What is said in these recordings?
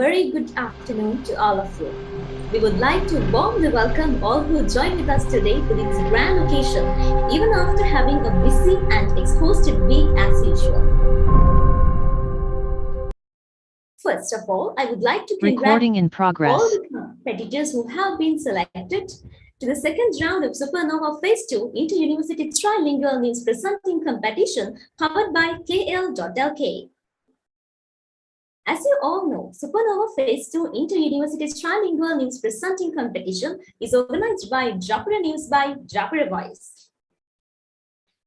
very good afternoon to all of you. We would like to warmly welcome all who join with us today for this grand occasion, even after having a busy and exhausted week as usual. First of all, I would like to congratulate all the competitors who have been selected to the second round of Supernova Phase 2 Inter-University Trilingual News Presenting Competition powered by KL.LK. As you all know, Supernova Phase 2 Inter-University Trilingual News Presenting Competition is organized by Japura News by Japura Voice.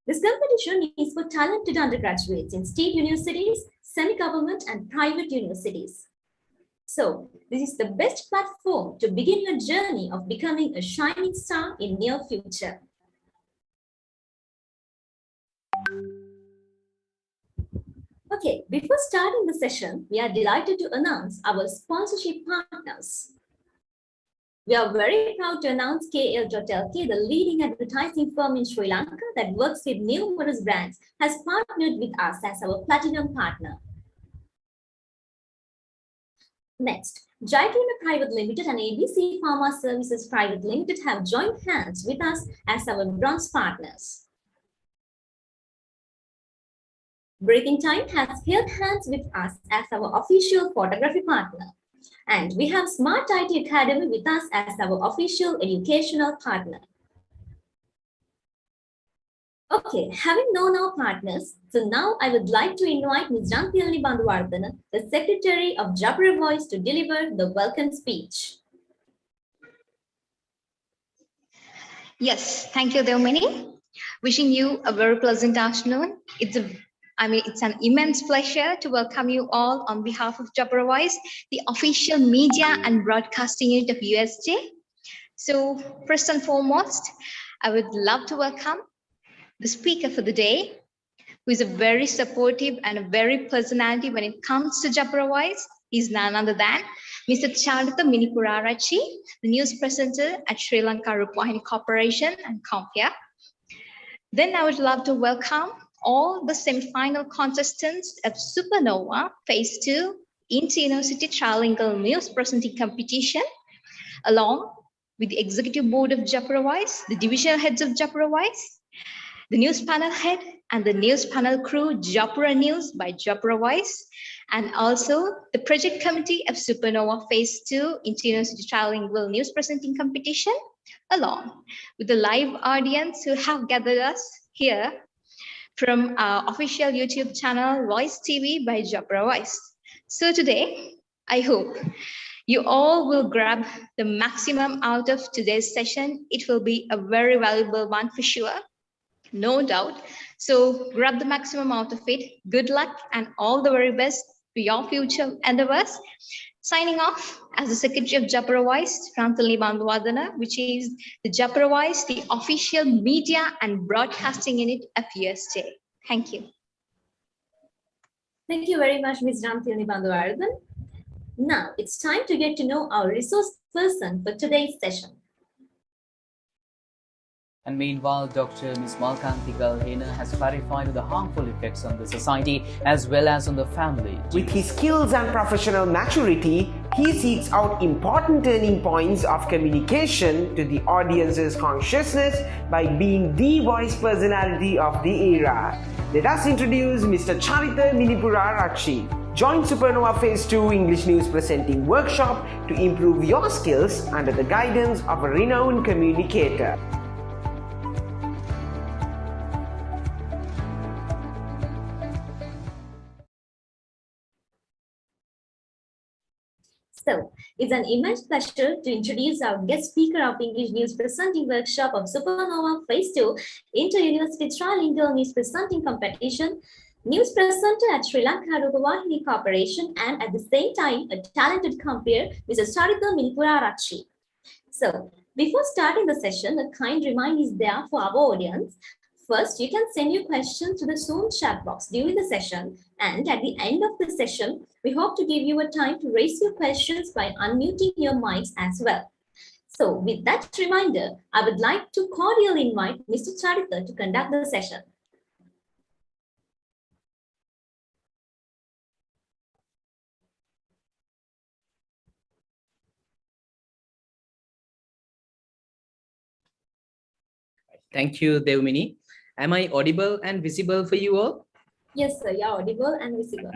This competition is for talented undergraduates in state universities, semi-government and private universities. So, this is the best platform to begin your journey of becoming a shining star in near future. Okay, before starting the session, we are delighted to announce our sponsorship partners. We are very proud to announce KL.LK, the leading advertising firm in Sri Lanka that works with numerous brands, has partnered with us as our platinum partner. Next, Jayewardenepura Private Limited and ABC Pharma Services Private Limited have joined hands with us as our bronze partners. Breathing Time has held hands with us as our official photography partner. And we have Smart IT Academy with us as our official educational partner. Okay, having known our partners, so now I would like to invite Ms. Dewmini Peiris, the Secretary of Japura Voice, to deliver the welcome speech. Yes, thank you, Dewmini. Wishing you a very pleasant afternoon. It's an immense pleasure to welcome you all on behalf of Japura Voice, the official media and broadcasting unit of USJ. So first and foremost, I would love to welcome the speaker for the day, who is a very supportive and a very personality when it comes to Japura Voice. He's none other than Mr. Charitha Minipuraarachchi, the news presenter at Sri Lanka Rupawahini Corporation and Compere. Then I would love to welcome all the semi-final contestants of Supernova Phase 2 Inter-University Trilingual News Presenting Competition, along with the Executive Board of Japura Voice, the divisional heads of Japura Voice, the news panel head and the news panel crew, Japura News by Japura Voice, and also the project committee of Supernova Phase 2 Inter-University Trilingual News Presenting Competition, along with the live audience who have gathered us here from our official YouTube channel, Voice TV by Japura Voice. So today, I hope you all will grab the maximum out of today's session. It will be a very valuable one for sure, no doubt. So grab the maximum out of it. Good luck and all the very best for your future endeavors. Signing off as the Secretary of Japura Voice, Dewmini Peiris, which is the Japura Voice, the official media and broadcasting unit of USJ. Thank you. Thank you very much, Ms. Dewmini Peiris. Now it's time to get to know our resource person for today's session. And meanwhile, Dr. Ms. Malkanthi Galhena has clarified the harmful effects on the society as well as on the family. With his skills and professional maturity, he seeks out important turning points of communication to the audience's consciousness by being the voice personality of the era. Let us introduce Mr. Charitha Minipuraarachchi. Join Supernova Phase 2 English News Presenting Workshop to improve your skills under the guidance of a renowned communicator. So, it's an immense pleasure to introduce our guest speaker of English News Presenting Workshop of Supernova Phase 2 Inter-University Trilingual News Presenting Competition, news presenter at Sri Lanka Rupawahini Corporation, and at the same time, a talented compere, Mrs. Charitha Minipuraarachchi. So, before starting the session, a kind reminder is there for our audience. First, you can send your questions to the Zoom chat box during the session, and at the end of the session, we hope to give you a time to raise your questions by unmuting your mics as well. So with that reminder, I would like to cordially invite Mr. Charitha to conduct the session. Thank you, Dewmini. Am I audible and visible for you all? Yes, sir. You're audible and visible.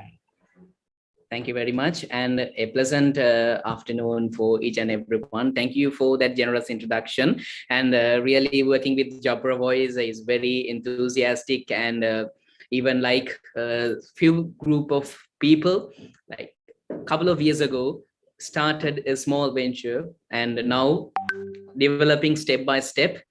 Thank you very much, and a pleasant afternoon for each and everyone. Thank you for that generous introduction. And really working with Jabra Voice is very enthusiastic, and even like a few group of people, like a couple of years ago, started a small venture, and now developing step by step.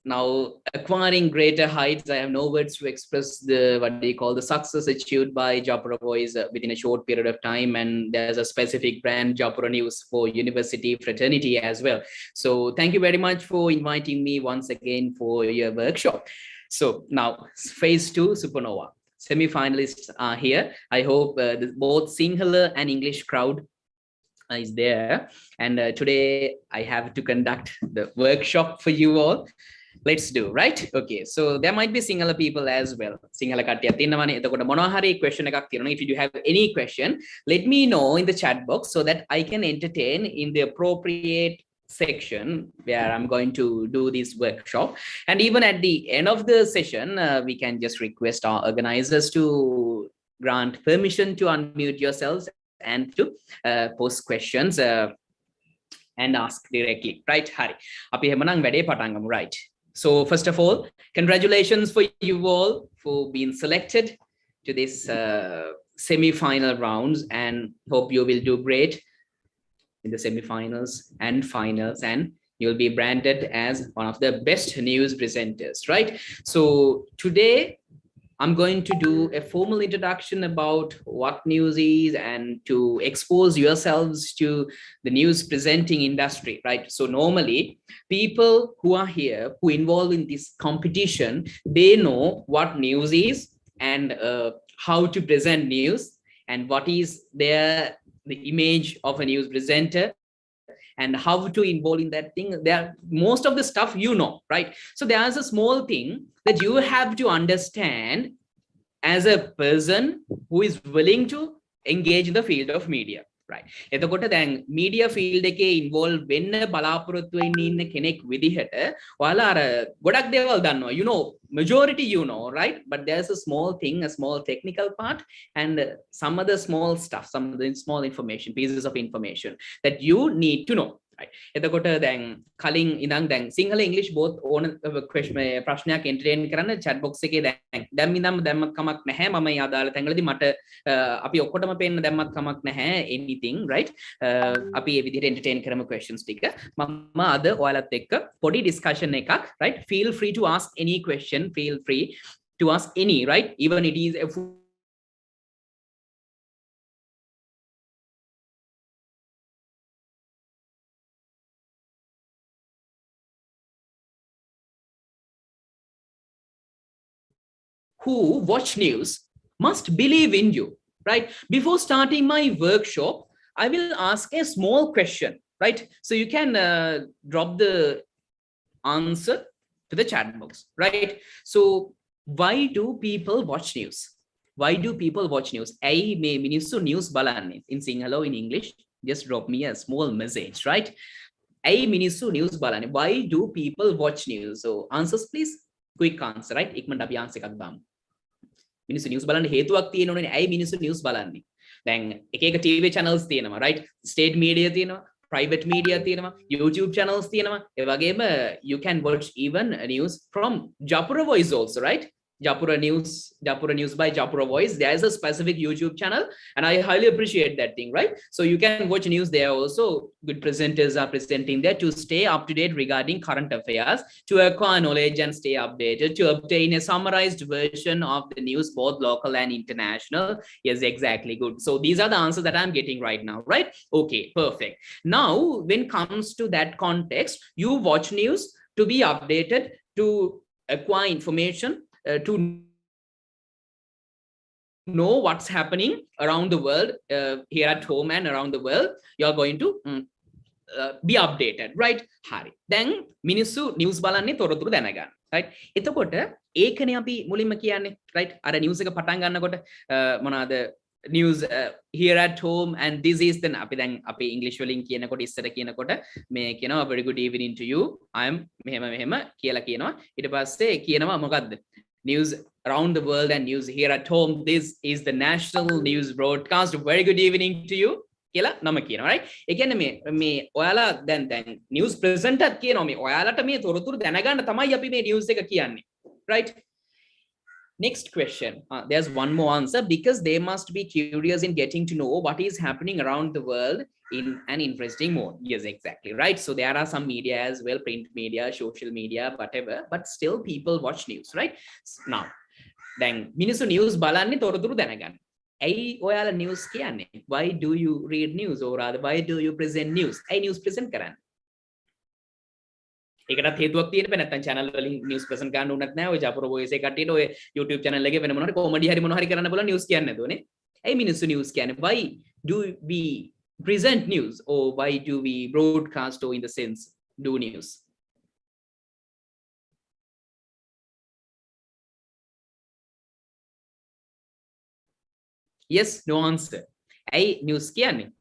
Now acquiring greater heights. I have no words to express the what they call the success achieved by Japura Voice within a short period of time, and there's a specific brand, Japura News, for university fraternity as well. So thank you very much for inviting me once again for your workshop. So now phase 2 Supernova. Semi-finalists are here. I hope both Sinhala and English crowd is there, and today I have to conduct the workshop for you all. Let's do, right? Okay, so there might be Sinhala people as well. Sinhala කට්ටියක් ඉන්නවනේ. එතකොට මොනවා හරි question එකක් තියෙනවා. If you have any question, let me know in the chat box so that I can entertain in the appropriate section where I'm going to do this workshop. And even at the end of the session, we can just request our organizers to grant permission to unmute yourselves and to post questions and ask directly, right? Hari. අපි එහෙමනම් වැඩේ පටන් ගමු, right? So first of all, congratulations for you all for being selected to this semi-final rounds, and hope you will do great in the semi-finals and finals, and you'll be branded as one of the best news presenters, right? So today I'm going to do a formal introduction about what news is and to expose yourselves to the news presenting industry, right? So normally people who are here, who involved in this competition, they know what news is and how to present news and what is the image of a news presenter and how to involve in that thing. There, most of the stuff you know, right? So there's a small thing that you have to understand as a person who is willing to engage in the field of media, right? එතකොට දැන් media field එකේ involve වෙන්න බලාපොරොත්තු වෙන්න ඉන්න කෙනෙක් විදිහට ඔයාලා අර ගොඩක් දේවල් දන්නවා, you know, majority you know, right? But there's a small thing, a small technical part, and some other small stuff, some of the small information, pieces of information that you need to know, right? එතකොට දැන් කලින් ඉඳන් දැන් සිංහල ඉංග්‍රීසි both ඕන ප්‍රශ්නයක් entertain කරන්න chat box එකේ දැන් ඉඳන්ම දැම්මත් කමක් නැහැ. මම මේ අදාළ තැන්වලදී මට අපි ඔක්කොටම පේන්න දැම්මත් කමක් නැහැ anything, right? අපි මේ විදිහට entertain කරමු questions ටික. මම අද ඔයාලත් එක්ක පොඩි discussion එකක්, right? Feel free to ask any question, feel free to ask any, right? Even it is a who watch news must believe in you, right? Before starting my workshop, I will ask a small question, right? So you can drop the answer to the chat box, right? So why do people watch news? Why do people watch news? Ai me මිනිස්සු news බලන්නේ. In Sinhala, in English, just drop me a small message, right? Ai මිනිස්සු news බලන්නේ. Why do people watch news? So answers please. Quick answer, right? ඉක්මනට අපි answer එකක් දාමු. මිනිස්සු news බලන්න හේතුවක් තියෙනවනේ. ඇයි මිනිස්සු news බලන්නේ? දැන් එක එක TV channels තියෙනවා, right? State media තියෙනවා, private media තියෙනවා, YouTube channels තියෙනවා. ඒ වගේම you can watch even news from Japura Voice also, right? Japura News by Japura Voice. There is a specific YouTube channel, and I highly appreciate that thing, right? So you can watch news there also. Good presenters are presenting there to stay up to date regarding current affairs, to acquire knowledge and stay updated, to obtain a summarized version of the news, both local and international. Yes, exactly. Good. So these are the answers that I'm getting right now, right? Okay, perfect. Now, when it comes to that context, you watch news to be updated, to acquire information, to know what's happening around the world, here at home and around the world. You are going to be updated, right? Hari. Then මිනිස්සු news බලන්නේ තොරතුරු දැනගන්න, right? එතකොට ඒකනේ අපි මුලින්ම කියන්නේ, right? අර news එක පටන් ගන්නකොට මොනවාද news here at home, and this is the අපි දැන් අපි English වලින් කියනකොට ඉස්සර කියනකොට මේ කියනවා very good evening to you, I am මෙහෙම කියලා කියනවා. ඊට පස්සේ කියනවා මොකද්ද? News around the world and news here at home, this is the national news broadcast, very good evening to you කියලා නම කියනවා, right? ඒ කියන්නේ මේ ඔයාලා දැන් news presenter කියනවා මේ ඔයාලට මේ තොරතුරු දැනගන්න තමයි අපි මේ news එක කියන්නේ, right? Next question. There's one more answer, because they must be curious in getting to know what is happening around the world in an interesting mode. Yes, exactly, right? So there are some media as well, print media, social media, whatever, but still people watch news, right? Now, then මිනිස්සු news බලන්නේ තොරතුරු දැනගන්න. ඇයි ඔයාලා news කියන්නේ? Why do you read news, or rather why do you present news? ඇයි news present කරන්නේ? ඒකටත් හේතුවක් තියෙන්න බෑ. නැත්නම් channel වලින් news present ගන්න උනත් නැහැ. ඔය ජපුර voice එක කට්ටියට ඔය YouTube channel එකේ වෙන මොනවාරි comedy හරි මොනවා හරි කරන්න බලන news කියන්නේ නැතුවනේ. ඇයි මිනිස්සු news කියන්නේ? Why do we present news, or why do we broadcast, or in the sense do news? Yes, no answer. ඇයි news කියන්නේ?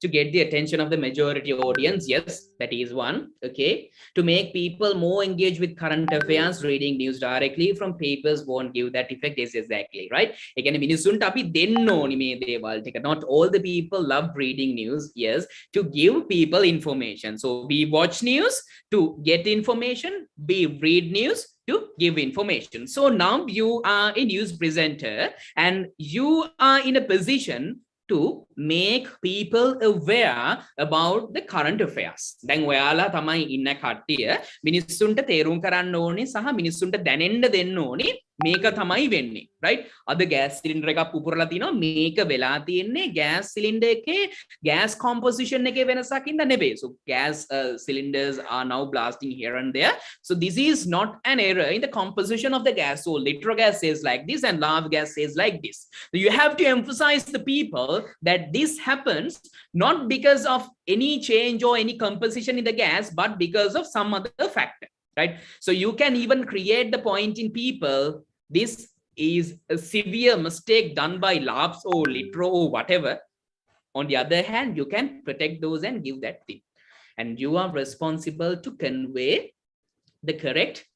To get the attention of the majority audience, yes, that is one. Okay, to make people more engaged with current affairs, reading news directly from papers won't give that effect. Yes, exactly, right? Again, මිනිසුන්ට අපි දෙන්න ඕනි මේ දේවල් ටික. Not all the people love reading news. Yes, to give people information. So we watch news to get information, we read news to give information. So now you are a news presenter and you are in a position to make people aware about the current affairs. දැන් ඔයාලා තමයි ඉන්න කට්ටිය මිනිස්සුන්ට තේරුම් කරන්න ඕනේ සහ මිනිස්සුන්ට දැනෙන්න දෙන්න ඕනේ මේක තමයි වෙන්නේ, right? අද gas cylinder එකක් පුපුරලා තිනවා, මේක වෙලා තියෙන්නේ gas cylinder එකේ gas composition එකේ වෙනසක් ඉඳ නෙවෙයි. So gas cylinders are now blasting here and there. So this is not an error in the composition of the gas. So literal gas says like this and lav gas says like this. So you have to emphasize the people that this happens not because of any change or any composition in the gas, but because of some other factor, right? So you can even create the point in people, this is a severe mistake done by labs or litro or whatever. On the other hand, you can protect those and give that tip, and you are responsible to convey the correct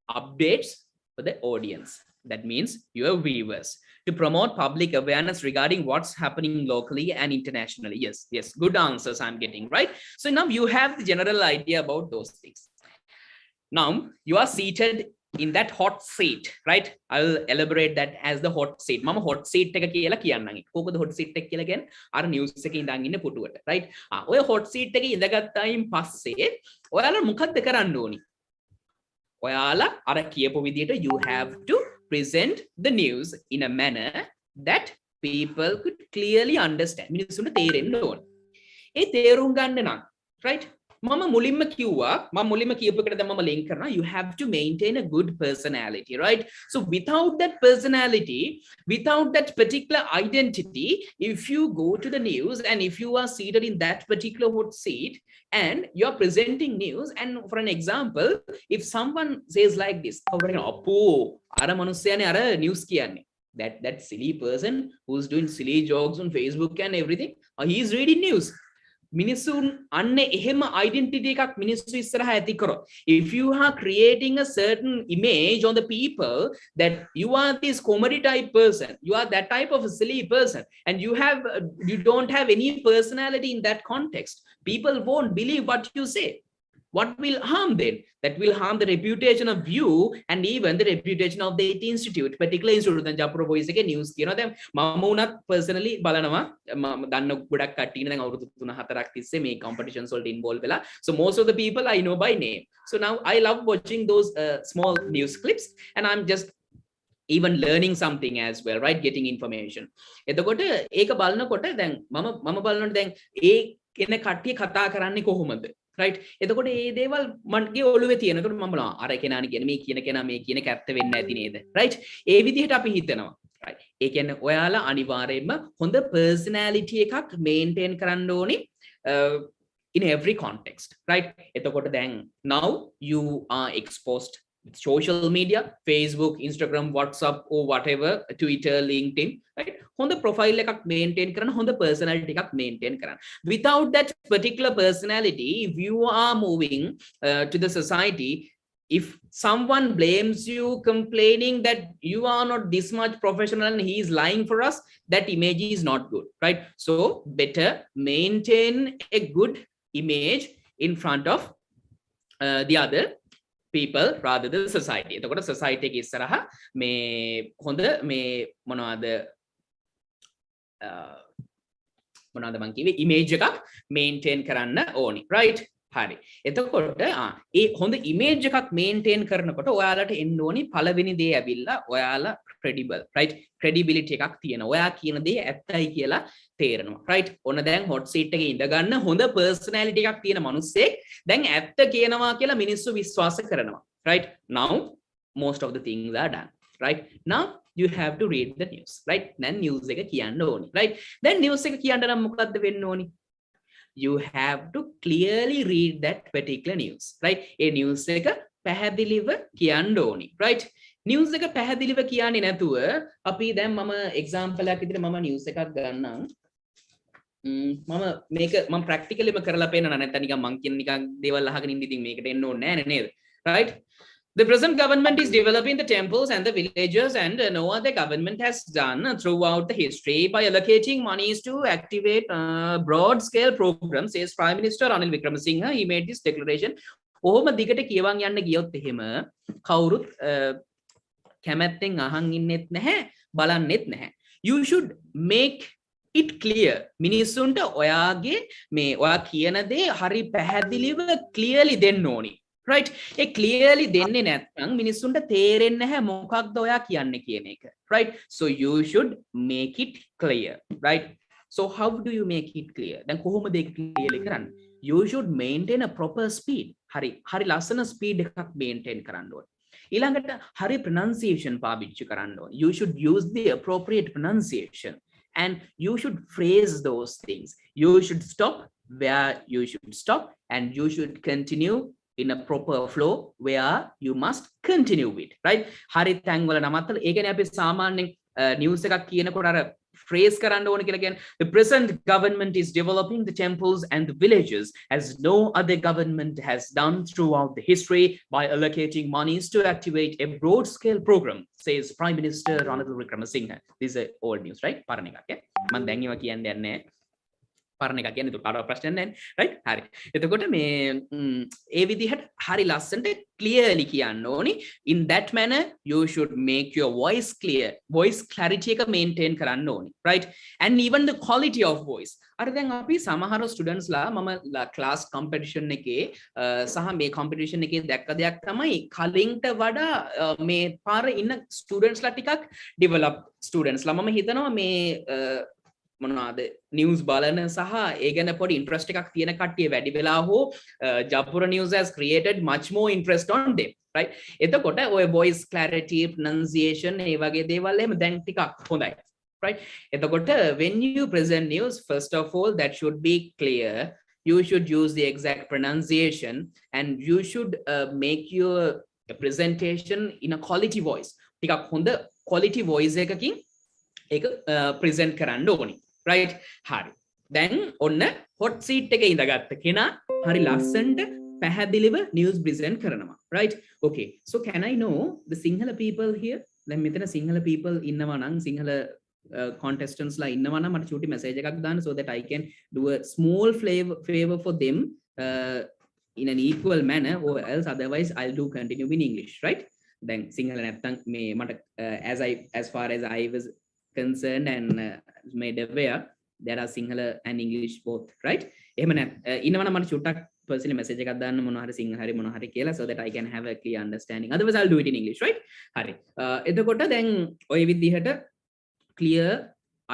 updates for the audience. That means your viewers, to promote public awareness regarding what's happening locally and internationally. Yes, good answers I'm getting, right? So now you have the general idea about those things. Now you are seated in that hot seat, right? I will elaborate that as the hot seat. Mama hot seat එක කියලා කියන්නම්. කොහොමද hot seat එක කියලා කියන්නේ? අර news එකේ ඉඳන් ඉන්න පුටුවට, right? ඔය hot seat එකේ ඉඳගත්තායින් පස්සේ ඔයාලා මොකක්ද කරන්න ඕනි? ඔයාලා අර කියපු විදිහට you have to present the news in a manner that people could clearly understand. මිනිස්සුන්ට තේරෙන්න ඕන. ඒ තේරුම් ගන්න නම්, right? මම මුලින්ම කිව්වා, මම මුලින්ම කියපු එකට දැන් මම link කරනවා, you have to maintain a good personality, right? So without that personality, without that particular identity, if you go to the news and if you are seated in that particular hot seat and you are presenting news, and for an example, if someone says like this, අපෝ අර මනුස්සයානේ අර news කියන්නේ, that silly person who's doing silly jokes on Facebook and everything, he is reading news. මිනිසුන් අන්න එහෙම identity එකක් මිනිස්සු ඉස්සරහා ඇති කරොත්, if you are creating a certain image on the people that you are this comedy type person, you are that type of a silly person, and you don't have any personality in that context, people won't believe what you say. What will harm then? That will harm the reputation of you and even the reputation of the institute, particular institute. දැන් Japura voice එකේ news කියනවා. දැන් මම උනත් personally බලනවා, මම දන්න ගොඩක් කට්ටියනේ දැන් අවුරුදු 3-4ක් තිස්සේ මේ competitions වලට involve වෙලා. So most of the people I know by name. So now I love watching those small news clips, and I'm just even learning something as well, right? Getting information. එතකොට ඒක බලනකොට දැන් මම බලනකොට දැන් ඒ කෙන කට්ටිය කතා කරන්නේ කොහොමද? right? එතකොට මේ දේවල් මගේ ඔළුවේ තියෙන. එතකොට මම බලනවා අර කෙනානේ කියන්නේ මේ කියන කෙනා මේ කියන කැත්ත වෙන්න ඇති නේද? right? ඒ විදිහට අපි හිතනවා. right? ඒ කියන්නේ ඔයාලා අනිවාර්යයෙන්ම හොඳ personality එකක් maintain කරන්න ඕනේ in every context, right? එතකොට දැන් now you are exposed social media, Facebook, Instagram, WhatsApp, or whatever, Twitter, LinkedIn, right? Honda profile ekak maintain karan, honda personality ekak maintain karan. Without that particular personality, if you are moving to the society, if someone blames you, complaining that you are not this much professional and he is lying for us, that image is not good, right? So better maintain a good image in front of the other people rather than society. එතකොට society එකේ ඉස්සරහා මේ හොඳ මේ මොනවාද මං කිව්වේ image එකක් maintain කරන්න ඕනි, right? හරි. එතකොට ඒ හොඳ image එකක් maintain කරනකොට ඔයාලට එන්න ඕනි පළවෙනි දේ ඇවිල්ලා ඔයාලා credible, right? credibility එකක් තියෙනවා. ඔයා කියන දේ ඇත්තයි කියලා තේරෙනවා, right? ඔන්න දැන් hot seat එකේ ඉඳ ගන්න හොඳ personality එකක් තියෙන මිනිස්සෙක් දැන් ඇත්ත කියනවා කියලා මිනිස්සු විශ්වාස කරනවා, right? Now most of the things are done, right? Now you have to read the news, right? දැන් news එක කියන්න ඕනි, right? දැන් news එක කියන්න නම් මොකද්ද වෙන්න ඕනි? You have to clearly read that particular news, right? A news එක පැහැදිලිව කියන්න ඕනි, right? News එක පැහැදිලිව කියන්නේ නැතුව අපි දැන් මම example එකක් විදිහට මම news එකක් ගන්නම්. මම practically කරලා පේනවා නැත්නම් නිකන් මං කියන නිකන් දේවල් අහගෙන ඉඳි ඉතින් මේකට එන්න ඕනේ නැහැ නේද? Right? The present government is developing the temples and the villages, and no other government has done throughout the history by allocating monies to activate broad-scale programs, says Prime Minister Ranil Wickremesinghe. He made this declaration. ඔහොම දිගට කියවන් යන්න ගියොත් එහෙම කවුරුත් කැමැත්තෙන් අහන් ඉන්නෙත් නැහැ, බලන්නෙත් නැහැ. You should make it clear. මිනිස්සුන්ට ඔයාගේ මේ ඔයා කියන දේ හරි පැහැදිලිව clearly දෙන්න ඕනි. Right? ඒ clearly දෙන්නේ නැත්නම් මිනිස්සුන්ට තේරෙන්නේ නැහැ මොකක්ද ඔයා කියන්නේ කියන එක. Right? So you should make it clear. Right? So how do you make it clear? දැන් කොහොමද ඒක clearly කරන්නේ? You should maintain a proper speed. හරි ලස්සන speed එකක් maintain කරන්න ඕනේ. ඊළඟට හරි pronunciation පාවිච්චි කරන්න ඕනේ. You should use the appropriate pronunciation and you should phrase those things. You should stop where you should stop and you should continue in a proper flow where you must continue with, right? හරි තැන් වල නමත්තල ඒ කියන්නේ අපි සාමාන්‍යයෙන් news එකක් කියනකොට අර phrase කරන්න ඕන කියලා කියන්නේ the present government is developing the temples and the villages as no other government has done throughout the history by allocating monies to activate a broad scale program, says Prime Minister Ranil Wickremesinghe. This is old news, right? පරණ එකක් මම දැන් ඒවා කියන්න යන්නේ පරණ එක කියන්නේ ඒක කාටවත් ප්‍රශ්න නැහැ, right? හරි. එතකොට මේ ඒ විදිහට හරි ලස්සනට clearly කියන්න ඕනි. In that manner you should make your voice clear. Voice clarity එක maintain කරන්න ඕනි, right? And even the quality of voice. අර දැන් අපි සමහර students ලා මම class competition එකේ සහ මේ competition එකේ දැක්ක දෙයක් තමයි කලින්ට වඩා මේ පාර ඉන්න students ලා ටිකක් develop students ලා මම හිතනවා මේ මොනවාද news බලන සහ ඒ ගැන පොඩි interest එකක් තියෙන කට්ටිය වැඩි වෙලා හෝ Japura news has created much more interest on them, right? එතකොට ඔය voice clarity, pronunciation ඒ වගේ දේවල් එහෙම දැන් ටිකක් හොඳයි, right? එතකොට when you present news, first of all that should be clear. You should use the exact pronunciation and you should make your presentation in a quality voice. ටිකක් හොඳ quality voice එකකින් ඒක present කරන්න ඕනි. Right? හරි. දැන් ඔන්න hot seat එකේ ඉඳගත්ත කෙනා හරි ලස්සනට පැහැදිලිව news present කරනවා. Right? Okay. So can I know the Sinhala people here? දැන් මෙතන Sinhala people ඉන්නවා නම් Sinhala contestants ලා ඉන්නවා නම් මට චූටි message එකක් දාන්න so that I can do a small favor for them in an equal manner, or else otherwise I'll do continue in English. Right? දැන් Sinhala නැත්තම් මේ මට as far as I was concerned and made aware, there are Sinhala and English both, right? එහෙම ඉන්නවනම් මට චුට්ටක් personally message එකක් දාන්න මොනවා හරි සිංහල හරි මොනවා හරි කියලා so that I can have a clear understanding. Otherwise I'll do it in English, right? හරි. එතකොට දැන් ඔය විදිහට clear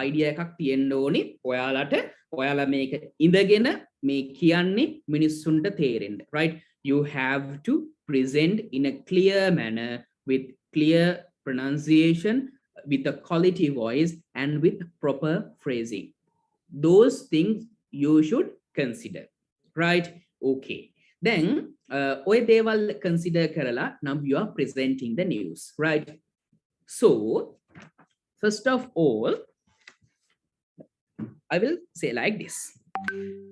idea එකක් තියෙන්න ඕනි ඔයාලට. ඔයාලා මේක ඉඳගෙන මේ කියන්නේ මිනිස්සුන්ට තේරෙන්න, right? You have to present in a clear manner with clear pronunciation, with a quality voice and with proper phrasing. Those things you should consider, right? Okay. Then ඔය දේවල් consider කරලා now you are presenting the news, right? So first of all, I will say like this.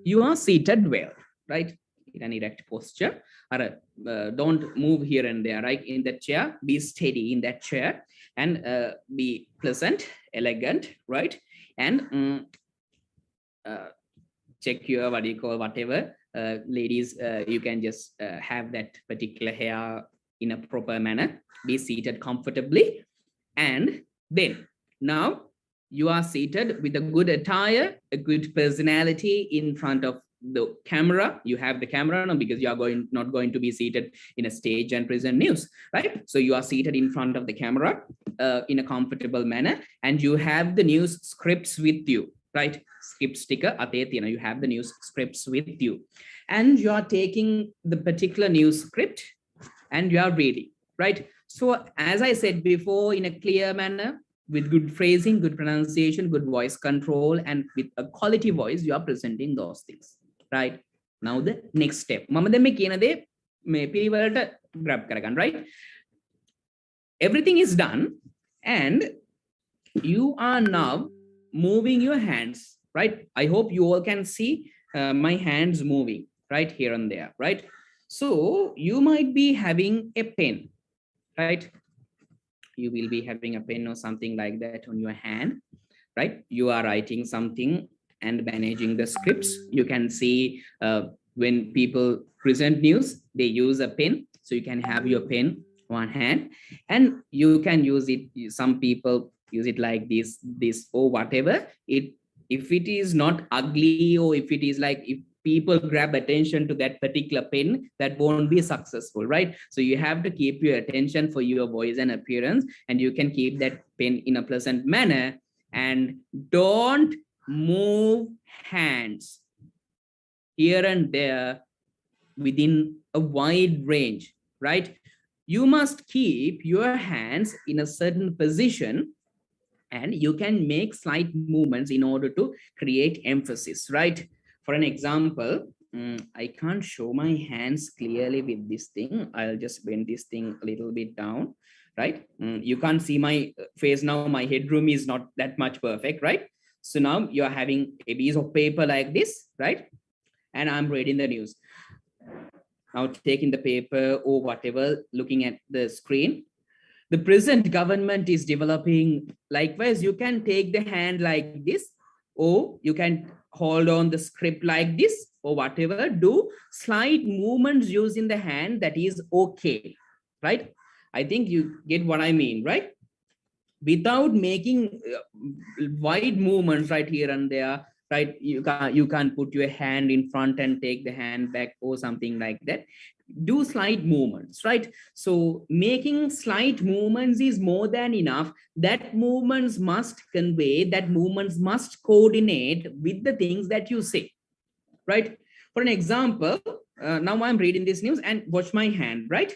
You are seated well, right? In an erect posture. Don't move here and there, right? In that chair, be steady in that chair and be pleasant, elegant, right? And check your, what do you call, whatever. Ladies, you can just have that particular hair in a proper manner. Be seated comfortably. And then now you are seated with a good attire, a good personality in front of the camera. You have the camera now because you are not going to be seated in a stage and present news, right? So you are seated in front of the camera in a comfortable manner, and you have the news scripts with you, right? Script sticker, you have the news scripts with you, and you are taking the particular news script and you are reading, right? So as I said before, in a clear manner, with good phrasing, good pronunciation, good voice control, and with a quality voice, you are presenting those things, right? Now the next step, grab karagan, right? Everything is done, and you are now moving your hands, right? I hope you all can see my hands moving right here and there, right? So you might be having a pen, right? You will be having a pen or something like that on your hand, right? You are writing something and managing the scripts. You can see when people present news, they use a pen. So you can have your pen one hand, and you can use it. Some people use it like this or whatever. If it is not ugly, or if it is like, if people grab attention to that particular pen, that won't be successful, right? So you have to keep your attention for your voice and appearance, and you can keep that pen in a pleasant manner, and don't move hands here and there within a wide range, right? You must keep your hands in a certain position, and you can make slight movements in order to create emphasis, right? For an example, I can't show my hands clearly with this thing. I'll just bend this thing a little bit down, right? You can't see my face now. My headroom is not that much perfect, right? So now you're having a piece of paper like this, right? And I'm reading the news. Now taking the paper or whatever, looking at the screen. The present government is developing. Likewise, you can take the hand like this, or you can hold on the script like this, or whatever. Do slight movements using the hand, that is okay, right? I think you get what I mean, right? Without making wide movements right here and there, right? You can't put your hand in front and take the hand back or something like that. Do slight movements, right? So making slight movements is more than enough. That movements must convey, that movements must coordinate with the things that you say, right? For an example, now I'm reading this news, and watch my hand, right?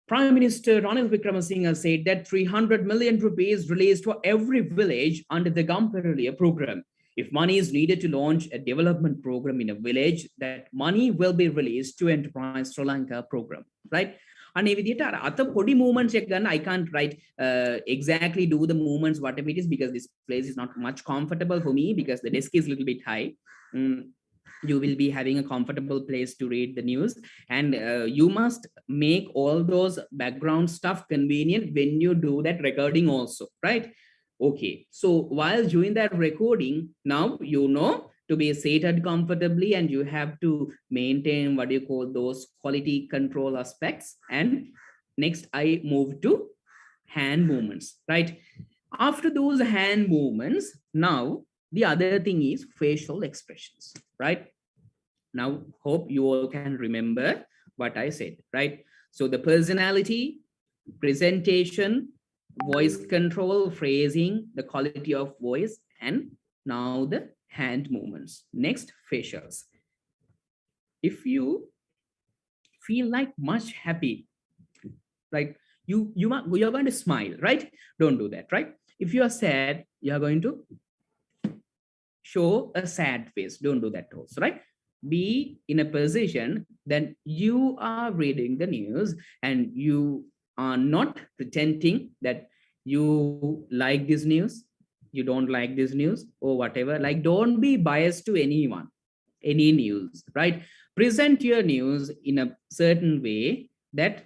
Prime Minister Ranil Wickremesinghe said that 300 million rupees released for every village under the Compere program. If money is needed to launch a development program in a village, that money will be released to Enterprise Sri Lanka program, right? And if podi movements, I can't write exactly do the movements, whatever it is, because this place is not much comfortable for me, because the desk is a little bit high. You will be having a comfortable place to read the news, and you must make all those background stuff convenient when you do that recording also, right? Okay, so while doing that recording, now you know to be seated comfortably, and you have to maintain what you call those quality control aspects. And next I move to hand movements, right? After those hand movements, now the other thing is facial expressions, right? Now hope you all can remember what I said, right? So the personality, presentation, voice control, phrasing, the quality of voice, and now the hand movements. Next, facials. If you feel like much happy, like you're going to smile, right? Don't do that, right? If you are sad, you are going to show a sad face. Don't do that also, right? be in a position that you are reading the news and you are not pretending that you like this news, you don't like this news or whatever. Like, don't be biased to anyone, any news, right? Present your news in a certain way that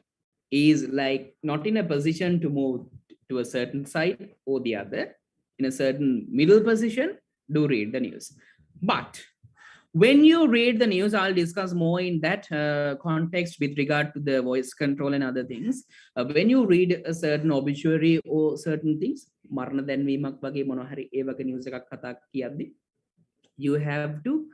is like not in a position to move to a certain side or the other, in a certain middle position. Do read the news. But when you read the news, I'll discuss more in that context with regard to the voice control and other things. When you read a certain obituary or certain things, you have to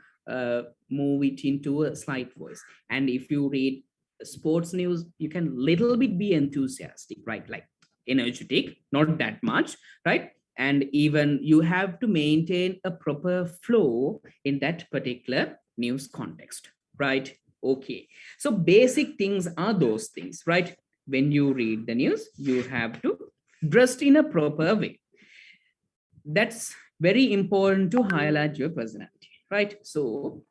move it into a slight voice. And if you read sports news, you can little bit be enthusiastic, right? Like energetic, not that much, right? And even you have to maintain a proper flow in that particular news context, right? Okay, so basic things are those things, right? When you read the news, you have to dress in a proper way. That's very important to highlight your personality, right? So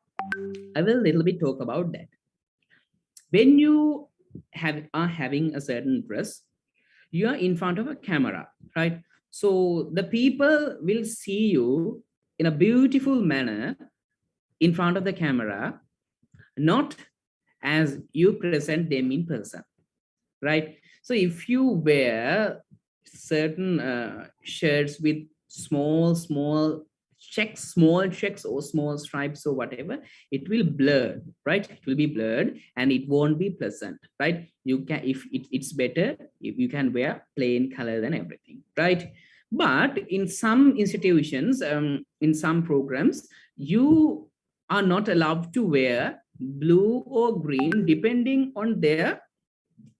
I will a little bit talk about that. When you are having a certain dress, you are in front of a camera, right? So the people will see you in a beautiful manner in front of the camera, not as you present them in person, right? So if you wear certain shirts with small checks or small stripes or whatever, it will blur, right? It will be blurred and it won't be pleasant, right? You can, if it's better if you can wear plain color and everything, right? But in some institutions, in some programs, you are not allowed to wear blue or green depending on their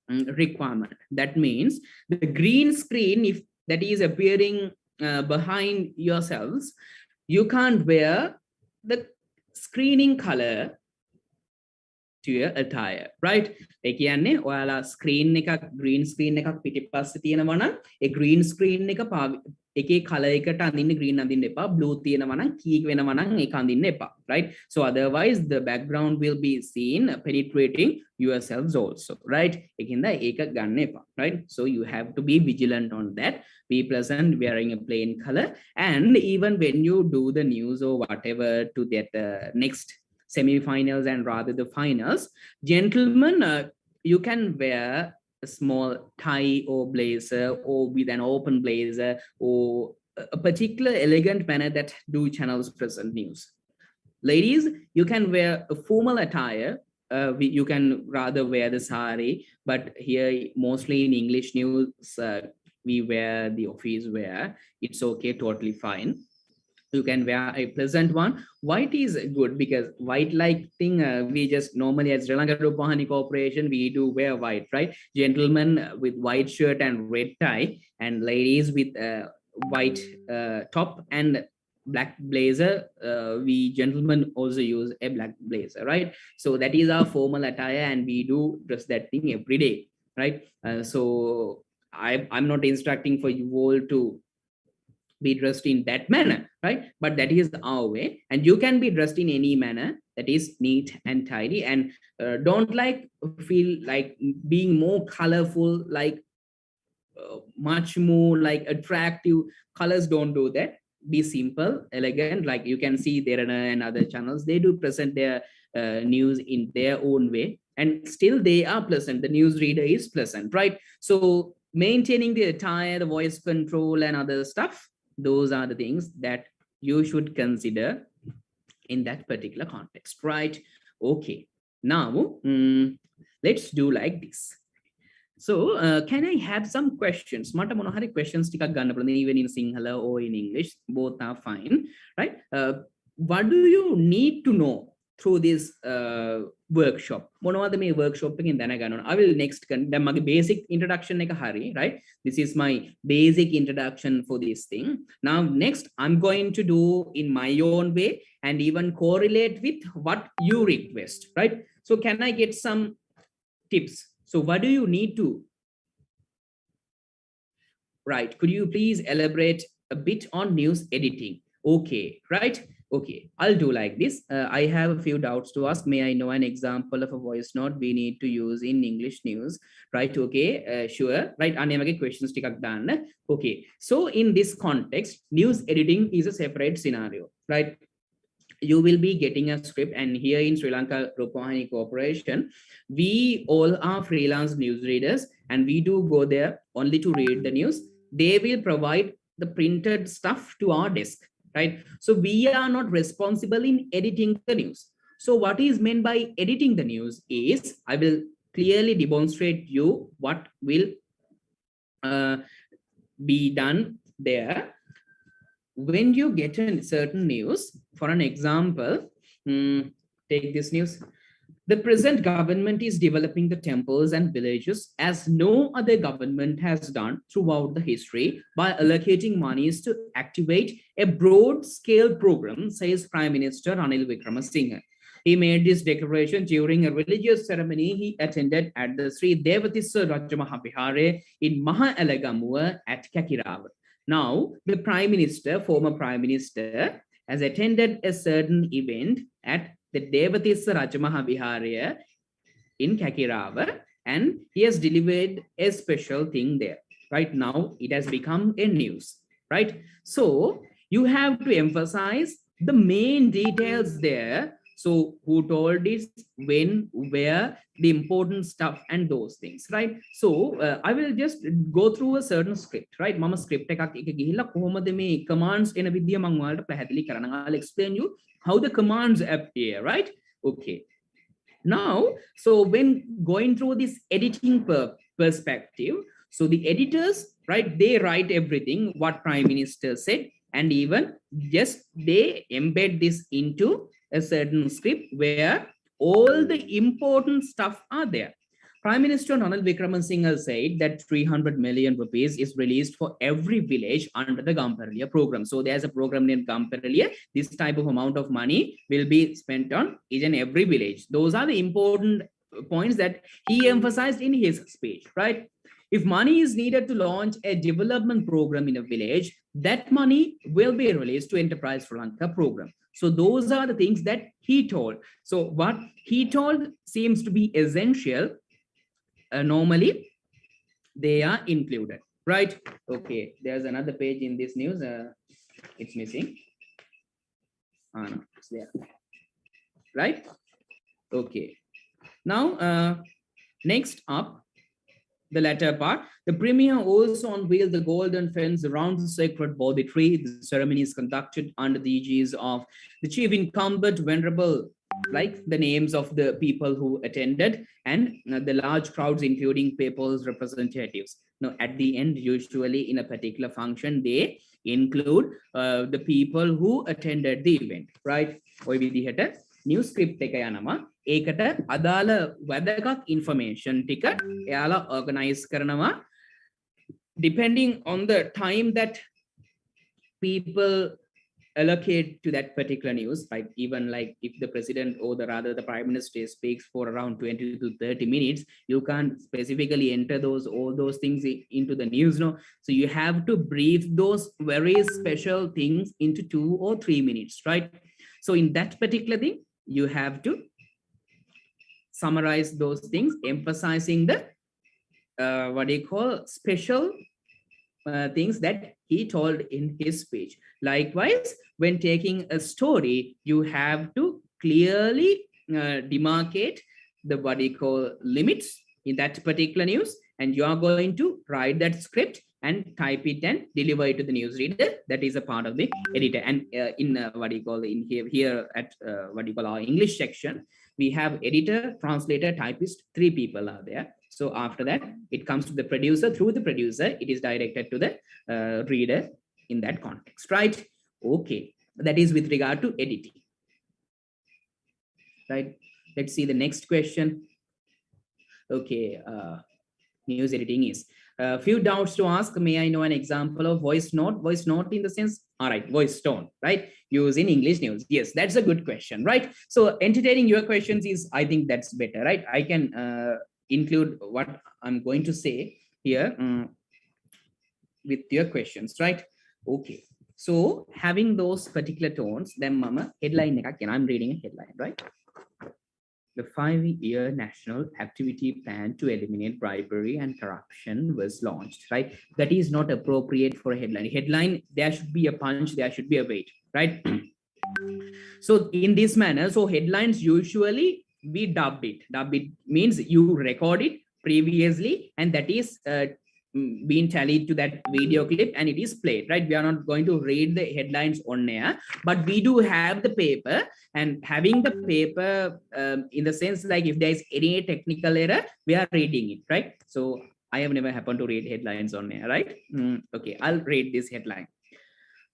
requirement. That means the green screen, if that is appearing behind yourselves, you can't wear the screening color to your attire, right? ඒ කියන්නේ ඔයාලා screen එකක් green screen එකක් පිටිපස්සේ තියෙනවා නම් ඒ green screen එක එකේ color එකට අඳින්න green අඳින්න එපා, blue තියෙනවා නම් key වෙනවා නම් ඒක අඳින්න එපා, right? So otherwise the background will be seen penetrating yourselves also, right? ඒකින්ද ඒක ගන්න එපා, right? So you have to be vigilant on that. Be pleasant wearing a plain color. And even when you do the news or whatever to that next semi-finals and rather the finals, gentlemen, you can wear a small tie or blazer or with an open blazer or a particular elegant manner that do channels present news. Ladies, you can wear a formal attire. You can rather wear the sari, but here mostly in English news, we wear the office wear. It's okay, totally fine. You can wear a pleasant one. White is good because white like thing, we just normally as Sri Lanka Rupahani Corporation, we do wear white, right? Gentlemen with white shirt and red tie, and ladies with white top and black blazer. We gentlemen also use a black blazer, right? So that is our formal attire and we do dress that thing every day, right? So I'm not instructing for you all to be dressed in that manner, right? But that is our way, and you can be dressed in any manner that is neat and tidy. And don't like feel like being more colorful, like much more like attractive colors. Don't do that. Be simple, elegant. Like you can see there and other channels, they do present their news in their own way, and still they are pleasant. The news reader is pleasant, right? So maintaining the attire, the voice control and other stuff, those are the things that you should consider in that particular context, right? Okay, now let's do like this. So can I have some questions? Mata මොන හරි questions ටිකක් ගන්න පුළුවන්, even in Sinhala or in English, both are fine, right? What do you need to know through this workshop? මොනවද මේ workshop එකෙන් දැනගන්න ඕන? I will next දැන් මගේ basic introduction එක හරි, right? This is my basic introduction for this thing. Now next I'm going to do in my own way and even correlate with what you request, right? So can I get some tips? So what do you need to, right? Could you please elaborate a bit on news editing? Okay, right? Okay, I'll do like this. I have a few doubts to ask. May I know an example of a voice note we need to use in English news? Right, okay, sure. Right, anemage questions tikak danna. Okay, so in this context, news editing is a separate scenario, right? You will be getting a script, and here in Sri Lanka Rupawahini Corporation, we all are freelance news readers, and we do go there only to read the news. They will provide the printed stuff to our desk, right? So we are not responsible in editing the news. So what is meant by editing the news is, I will clearly demonstrate you what will be done there. When you get a certain news, for an example, take this news. The present government is developing the temples and villages as no other government has done throughout the history by allocating monies to activate a broad-scale program, says Prime Minister Ranil Wickremesinghe. He made this declaration during a religious ceremony he attended at the Sri Devatissa Rajamahawihare in Maha Elagamuwa at Kakirawa. Now, the Prime Minister, former Prime Minister, has attended a certain event at the Devatissa Rajamahawihare in Kakirawa, and he has delivered a special thing there. Right now, it has become a news, right? So you have to emphasize the main details there. So who told this, when, where, the important stuff, and those things, right? So I will just go through a certain script, right? Mama script එකක් ගිහිල්ලා කොහොමද මේ commands එන විදිය මම ඔයාලට පැහැදිලි කරනවා. I'll explain you how the commands appear, right? Okay. Now, so when going through this editing perspective, so the editors, right, they write everything what Prime Minister said, and even just they embed this into a certain script where all the important stuff are there. Prime Minister Ranil Wickremesinghe said that 300 million rupees is released for every village under the Compere program. So there's a program named Compere. This type of amount of money will be spent on each and every village. Those are the important points that he emphasized in his speech, right? If money is needed to launch a development program in a village, that money will be released to Enterprise Sri Lanka program. So those are the things that he told. So what he told seems to be essential. Normally, they are included, right? Okay, there's another page in this news. It's missing. No, it's there. Right? Okay. Now, next up, the latter part, the Premier also unveiled the golden fence around the sacred Bodhi tree. The ceremony is conducted under the aegis of the chief incumbent, venerable, like the names of the people who attended, and the large crowds, including people's representatives. Now, at the end, usually in a particular function, they include the people who attended the event, right? ඔය විදිහට new script එක යනවා. ඒකට අදාළ වැදගත් information ටික එයාලා organize කරනවා depending on the time that people allocate to that particular news, right? Even like if the president or the rather the prime minister speaks for around 20 to 30 minutes, you can't specifically enter all those things into the news, no? So you have to brief those very special things into 2 or 3 minutes, right? So in that particular thing, you have to summarize those things, emphasizing the what do you call special things that he told in his speech. Likewise, when taking a story, you have to clearly demarcate the what do you call limits in that particular news, and you are going to write that script and type it and deliver it to the newsreader. That is a part of the editor. And in what do you call in here at what do you call our English section, we have editor, translator, typist, 3 people are there. So after that, it comes to the producer. Through the producer, it is directed to the reader in that context, right? Okay, that is with regard to editing, right? Let's see the next question. Okay, news editing is few doubts to ask. May I know an example of voice note? Voice note in the sense, all right, voice tone, right? Use in English news. Yes, that's a good question, right? So entertaining your questions is, I think that's better, right? I can include what I'm going to say here with your questions, right? Okay, So having those particular tones, then mama headline, I'm reading a headline, right? The 5-year national activity plan to eliminate bribery and corruption was launched, right? That is not appropriate for a headline. Headline, there should be a punch, there should be a weight, right? So in this manner, so headlines usually we dubbed it. Dub it means you record it previously, and that is being tallied to that video clip and it is played, right? We are not going to read the headlines on air, but we do have the paper, and having the paper in the sense like if there is any technical error, we are reading it, right? So I have never happened to read headlines on air, right? Okay, I'll read this headline.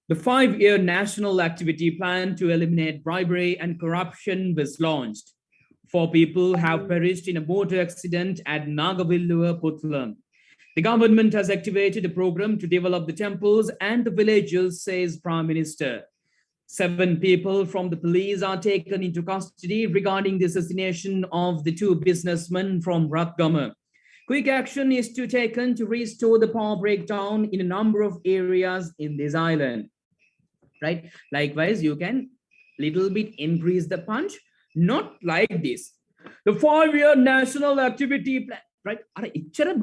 The 5-year national activity plan to eliminate bribery and corruption was launched. 4 people have perished in a motor accident at Nagavilluwa, Puttalam. The government has activated a program to develop the temples and the villages, says Prime Minister. 7 people from the police are taken into custody regarding the assassination of the 2 businessmen from Ratgama. Quick action is to taken to restore the power breakdown in a number of areas in this island. Right? Likewise, you can little bit increase the punch, not like this. The 5-year national activity plan, right?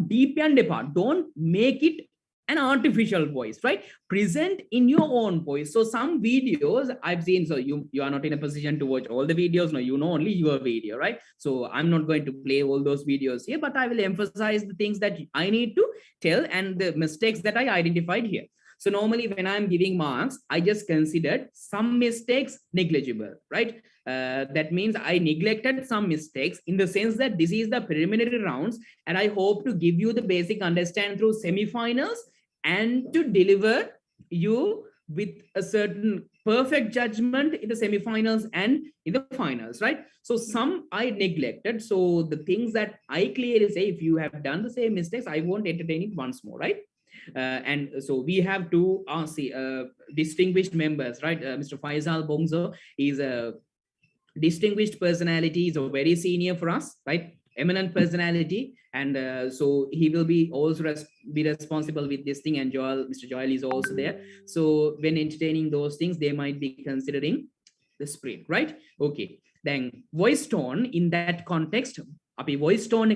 Deep and depart. Don't make it an artificial voice, right? Present in your own voice. So some videos I've seen, so you are not in a position to watch all the videos. No, you know only your video, right? So I'm not going to play all those videos here, but I will emphasize the things that I need to tell and the mistakes that I identified here. So normally when I'm giving marks, I just considered some mistakes negligible, right? That means I neglected some mistakes in the sense that this is the preliminary rounds, and I hope to give you the basic understanding through semi-finals and to deliver you with a certain perfect judgment in the semi-finals and in the finals, right? So some I neglected. So the things that I clearly say, if you have done the same mistakes, I won't entertain it once more, right? And so we have 2 distinguished members, right? Mr. Faisal Bongzo is a distinguished personality, is a very senior for us, right? Eminent personality, and so he will be also be responsible with this thing, and Mr. Joel is also there. So when entertaining those things, they might be considering the spread, right? Okay, then voice tone in that context. Voice tone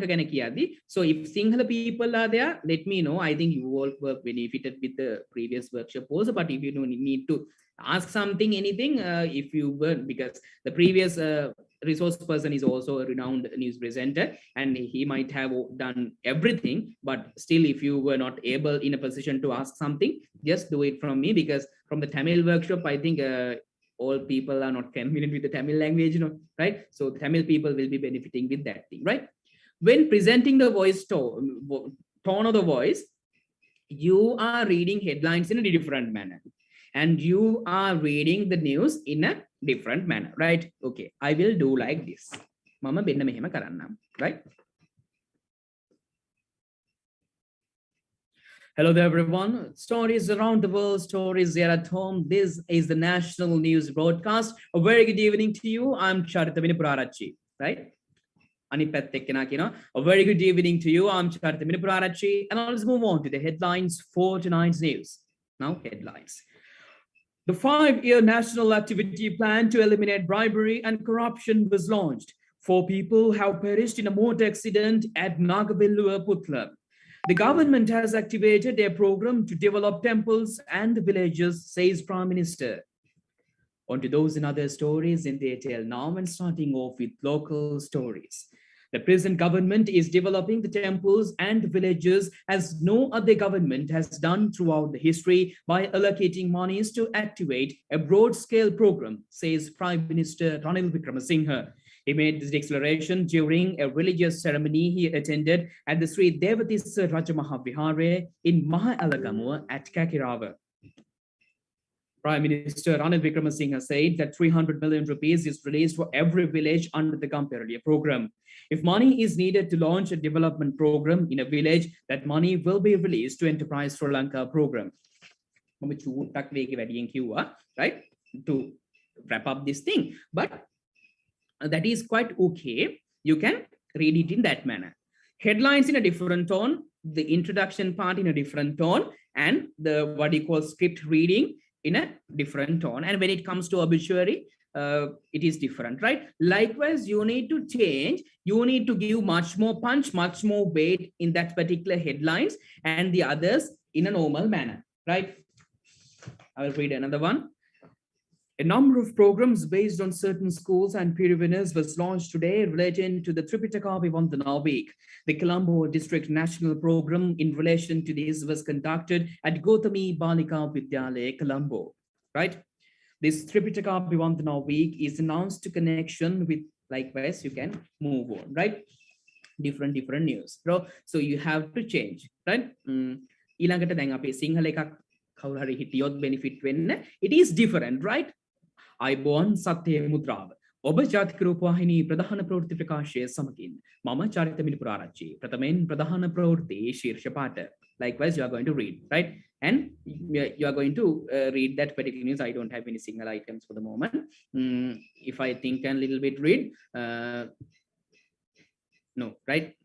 so if Sinhala people are there, let me know. I think you all were benefited with the previous workshop also, but if you don't need to ask something, anything, if you were, because the previous resource person is also a renowned news presenter and he might have done everything, but still if you were not able in a position to ask something, just do it from me, because from the Tamil workshop, I think all people are not familiar with the Tamil language, right? So the Tamil people will be benefiting with that thing, right? When presenting the voice tone of the voice, you are reading headlines in a different manner, and you are reading the news in a different manner, right? Okay, I will do like this. Mama benna mehema karanna, right? Hello there, everyone. Stories around the world, stories here at home. This is the national news broadcast. A very good evening to you. I'm Charitha Minipuraarachchi, right? A very good evening to you. I'm Charitha Minipuraarachchi. And let's move on to the headlines for tonight's news. Now, headlines. The 5-year national activity plan to eliminate bribery and corruption was launched. 4 people have perished in a motor accident at Nagavilluwa, Puttalam. The government has activated a program to develop temples and villages, says Prime Minister. On to those and other stories in detail now, and starting off with local stories. The present government is developing the temples and villages as no other government has done throughout the history by allocating monies to activate a broad-scale program, says Prime Minister Ranil Wickremesinghe. He made this declaration during a religious ceremony he attended at the Sri Devatissa Rajamahawihare in Maha-Alagamuwa at Kakirawa. Prime Minister Ranil Wickremesinghe said that 300 million rupees is released for every village under the Compere program. If money is needed to launch a development program in a village, that money will be released to Enterprise Sri Lanka program. Right? To wrap up this thing. But that is quite okay. You can read it in that manner. Headlines in a different tone, the introduction part in a different tone, and the what you call script reading in a different tone. And when it comes to obituary, it is different, right? Likewise, you need to change, you need to give much more punch, much more weight in that particular headlines and the others in a normal manner, right? I will read another one. A number of programs based on certain schools and peer winners was launched today relating to the Tripitaka Vivandana Week. The Colombo District National Program in relation to this was conducted at Gautami Balika Vidyalaya, Colombo, right? This Tripitaka Vivandana Week is announced to connection with, likewise, you can move on, right? Different news. So you have to change, right? Ilangata දැන් අපි සිංහල එකක් කවුරු හරි හිටියොත් benefit වෙන්න, it is different, right? අයිබෝන් සත්‍ය මුද්‍රාව ඔබ ජාතික රූපවාහිනී ප්‍රධාන ප්‍රවෘත්ති ප්‍රකාශය සමගින් මම චරිත මිනිපුරාරච්චි ප්‍රථමයෙන් ප්‍රධාන ප්‍රවෘත්ති ශීර්ෂ පාඨ. Likewise, you are going to read, right? And you are going to read that particular news. I don't have any single items for the moment. If I think a little bit read, no, right?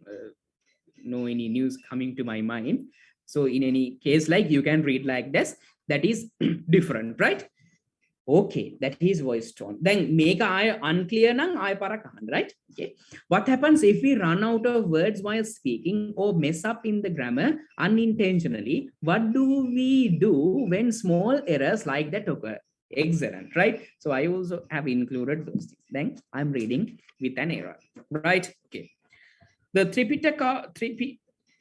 No any news coming to my mind. So in any case, like you can read like this, that is different, right? Okay, that is voice tone. Then make I unclear nang I parakan, right? Okay. What happens if we run out of words while speaking or mess up in the grammar unintentionally? What do we do when small errors like that occur? Excellent, right? So I also have included those things. Then I'm reading with an error, right? Okay. The Tripitaka,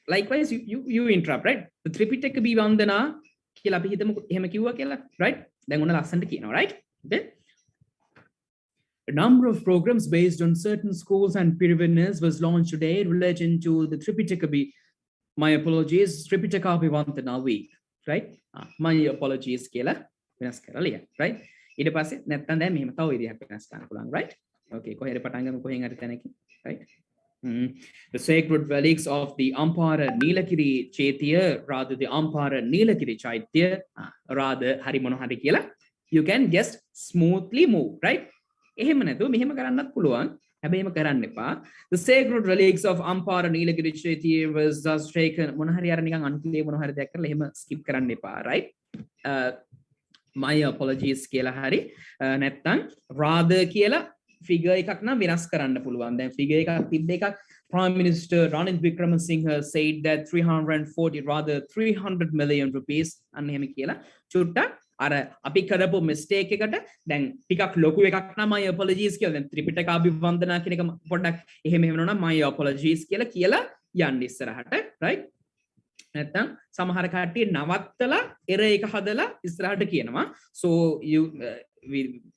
likewise, you interrupt, right? The Tripitaka Vivandana කියලා අපි හිතමු එහෙම කිව්වා කියලා, right? දැන් ඔන්න ලස්සනට කියනවා, right? Okay. A number of programs based on certain schools and peer winners was launched today relating to the Tripitaka, my apologies, Tripitaka Vivandana Week, right? My apologies කියලා වෙනස් කරලා ලියන්න, right? ඊට පස්සේ නැත්තම් දැන් මෙහෙම තව විදිහක් වෙනස් කරන්න පුළුවන්, right? Okay, කොහෙද පටන් ගමු කොහෙන් හරි තැනකින්, right? The sacred relics of the Ampara Nilakiri Chaitya, rather the Ampara Nilakiri Chaitya, rather Hari Monohari Kila, you can just smoothly move, right? The sacred relics of Ampara Nilakiri Chaitya was thus taken. Skip right? My apologies, Kela Hari. Nettan, rather Kela. Figure එකක් නම් වෙනස් කරන්න පුළුවන්. දැන් figure එකක් තිබ්බ එකක් Prime Minister Ranil Wickremesinghe said that 340 rather 300 million rupees අන්න එහෙම කියලා චුට්ටක් අර අපි කරපු mistake එකට දැන් ටිකක් ලොකු එකක් නම් my apologies කියලා දැන් ත්‍රිපිටක අභිවන්දනා කියන එක පොඩ්ඩක් එහෙම වෙනවා නම් my apologies කියලා යන්න ඉස්සරහට, right? නැත්තම් සමහර කට්ටිය නවත්තලා error එක හදලා ඉස්සරහට කියනවා. So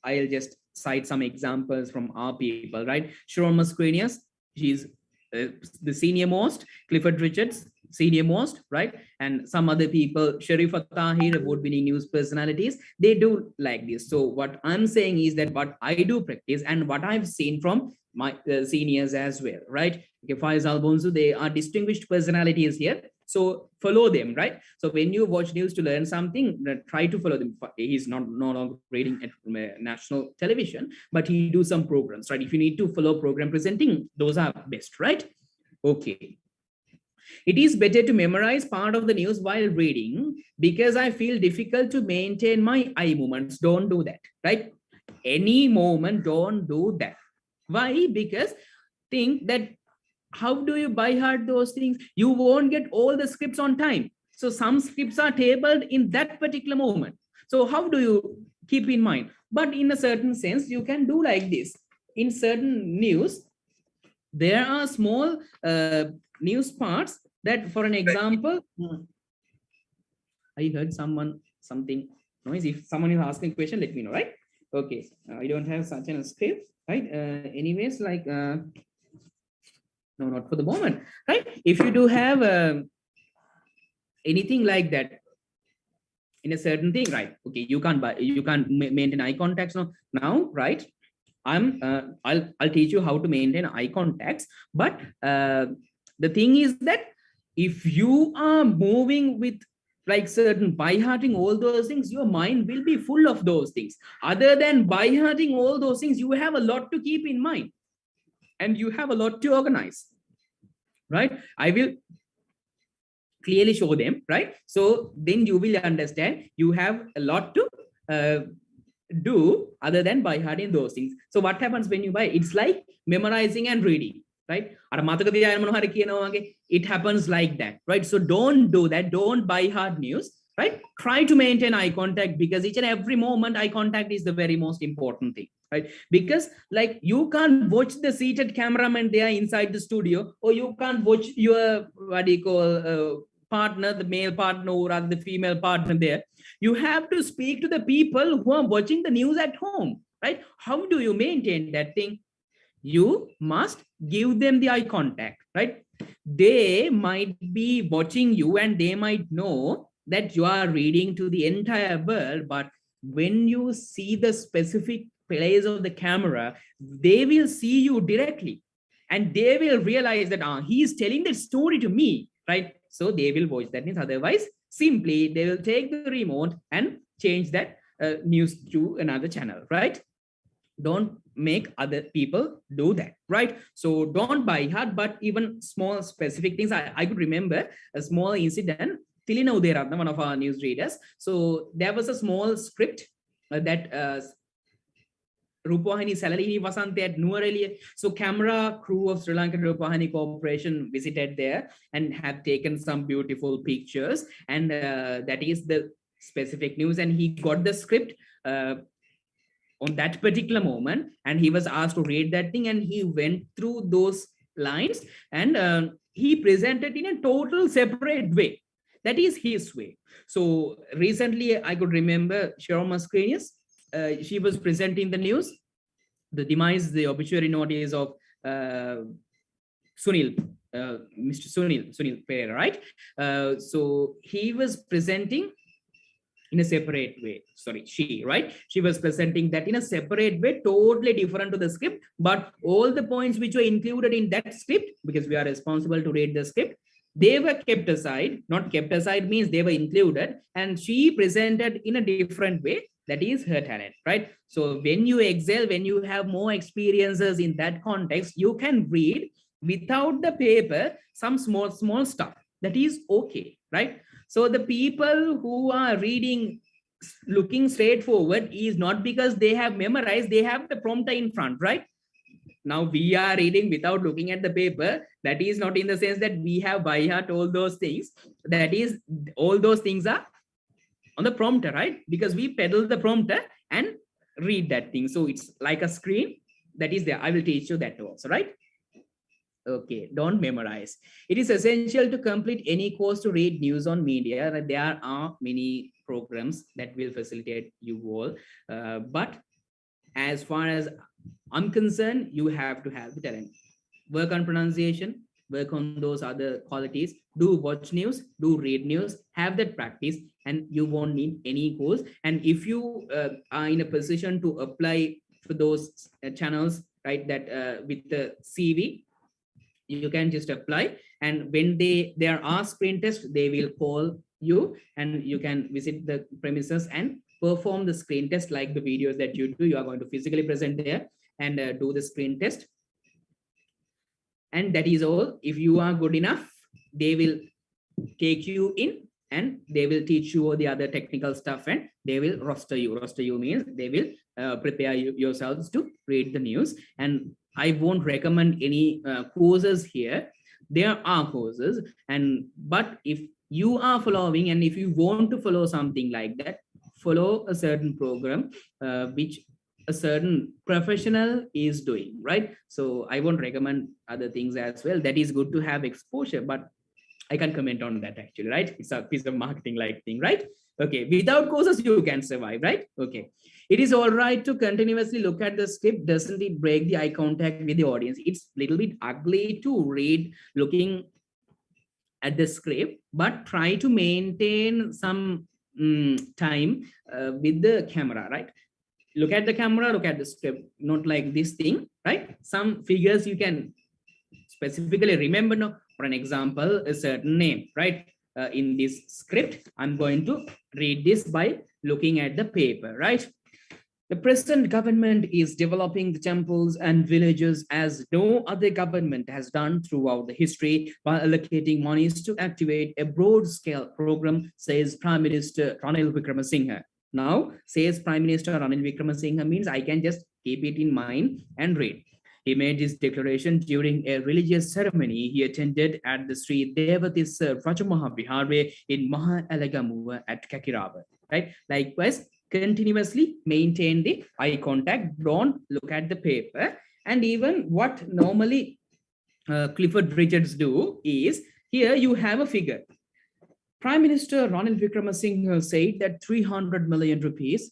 I'll just cite some examples from our people, right? Sharon Masquenius, she's the senior most, Clifford Richards, senior most, right? And some other people, Sharif Tahir, award-winning news personalities, they do like this. So what I'm saying is that what I do practice and what I've seen from my seniors as well, right? Okay, Faiz Albonzo, they are distinguished personalities here. So follow them, right? So when you watch news to learn something, try to follow them. He's no longer reading at national television, but he do some programs, right? If you need to follow program presenting, those are best, right? Okay. It is better to memorize part of the news while reading because I feel difficult to maintain my eye movements. Don't do that, right? Any moment, don't do that. Why? Because think that how do you by heart those things? You won't get all the scripts on time. So some scripts are tabled in that particular moment. So how do you keep in mind? But in a certain sense, you can do like this. In certain news, there are small news parts that, for an example, I heard something noise. If someone is asking a question, let me know, right? Okay, I don't have such a script, right? Anyways, like, no, not for the moment, right? If you do have anything like that in a certain thing, right? Okay, you can't maintain eye contacts now, right? I'll teach you how to maintain eye contacts, but the thing is that if you are moving with like certain by-hearting all those things, your mind will be full of those things. Other than by-hearting all those things, you have a lot to keep in mind and you have a lot to organize, right? I will clearly show them, right? So then you will understand you have a lot to do other than by hearting those things. So what happens when you buy? It's like memorizing and reading, right? It happens like that, right? So don't do that. Don't buy hard news, right? Try to maintain eye contact, because each and every moment eye contact is the very most important thing, right? Because like you can't watch the seated cameraman there inside the studio, or you can't watch your partner, the male partner or the female partner there. You have to speak to the people who are watching the news at home, right? How do you maintain that thing? You must give them the eye contact, right? They might be watching you and they might know that you are reading to the entire world, but when you see the specific place of the camera, they will see you directly and they will realize that he is telling the story to me, right? So they will watch that news. Otherwise, simply they will take the remote and change that news to another channel, right? Don't make other people do that, right? So don't buy hard, but even small specific things. I could remember a small incident. Trilingual, one of our news readers. So there was a small script that Rupawahini salary wasn't at Nuareliya. So camera crew of Sri Lankan Rupawahini Corporation visited there and have taken some beautiful pictures. And that is the specific news. And he got the script on that particular moment, and he was asked to read that thing, and he went through those lines and he presented in a total separate way. That is his way. So recently I could remember Sharon Mascarenhas. She was presenting the news, the demise, the obituary notice of Sunil, Mr. Sunil Peiris, right? So he was presenting in a separate way. Sorry, she was presenting that in a separate way, totally different to the script, but all the points which were included in that script, because we are responsible to read the script, they were kept aside. Not kept aside means they were included, and she presented in a different way. That is her talent, right? So when you excel, when you have more experiences in that context, you can read without the paper some small stuff. That is okay, right? So the people who are reading looking straight forward is not because they have memorized, they have the prompter in front, right? Now we are reading without looking at the paper. That is not in the sense that we have by heart all those things. That is, all those things are on the prompter, right? Because we pedal the prompter and read that thing. So it's like a screen that is there. I will teach you that also, right? Okay, don't memorize. It is essential to complete any course to read news on media. There are many programs that will facilitate you all. But as far as I'm concerned, you have to have the talent. Work on pronunciation, work on those other qualities, do watch news, do read news, have that practice, and you won't need any course. And if you are in a position to apply for those channels, right, that with the CV, you can just apply, and when there are screen tests, they will call you and you can visit the premises and perform the screen test like the videos that you do. You are going to physically present there and do the screen test. And that is all. If you are good enough, they will take you in and they will teach you all the other technical stuff and they will roster you. Roster you means they will prepare yourselves to read the news. And I won't recommend any courses here. There are courses, but if you are following and if you want to follow something like that, follow a certain program which a certain professional is doing, right? So I won't recommend other things as well. That is good to have exposure, but I can't comment on that actually, right? It's a piece of marketing like thing, right? Okay, without courses you can survive, right? Okay, it is all right to continuously look at the script. Doesn't it break the eye contact with the audience? It's a little bit ugly to read looking at the script, but try to maintain some time with the camera, right? Look at the camera, look at the script, not like this thing, right? Some figures you can specifically remember. No, for an example, a certain name, right? In this script, I'm going to read this by looking at the paper, right? The present government is developing the temples and villages as no other government has done throughout the history by allocating monies to activate a broad-scale program, says Prime Minister Ranil Wickremesinghe. Now, says Prime Minister Ranil Wickremesinghe means I can just keep it in mind and read. He made his declaration during a religious ceremony he attended at the Sri Devatis Rajamaha Vihar in Maha Alagamuwa at Kakirava. Right? Likewise, continuously maintain the eye contact, don't look at the paper, and even what normally Clifford Richards do is, here you have a figure. Prime Minister Ranil Wickremesinghe said that 300 million rupees,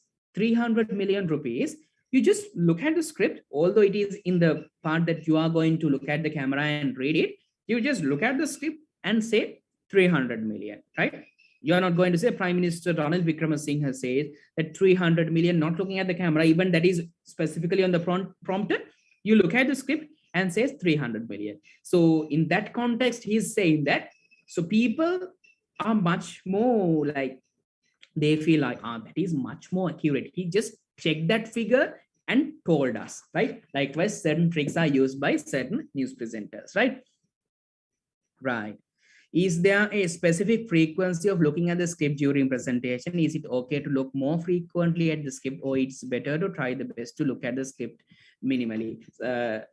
you just look at the script, although it is in the part that you are going to look at the camera and read it, you just look at the script and say 300 million, right? You are not going to say Prime Minister Ranil Wickremesinghe says that 300 million, not looking at the camera, even that is specifically on the prompter, you look at the script and says 300 million. So in that context, he's saying that, so people are much more like, they feel like, that is much more accurate. He just checked that figure and told us, right? Likewise, certain tricks are used by certain news presenters, right? Right. Is there a specific frequency of looking at the script during presentation? Is it okay to look more frequently at the script, or it's better to try the best to look at the script minimally?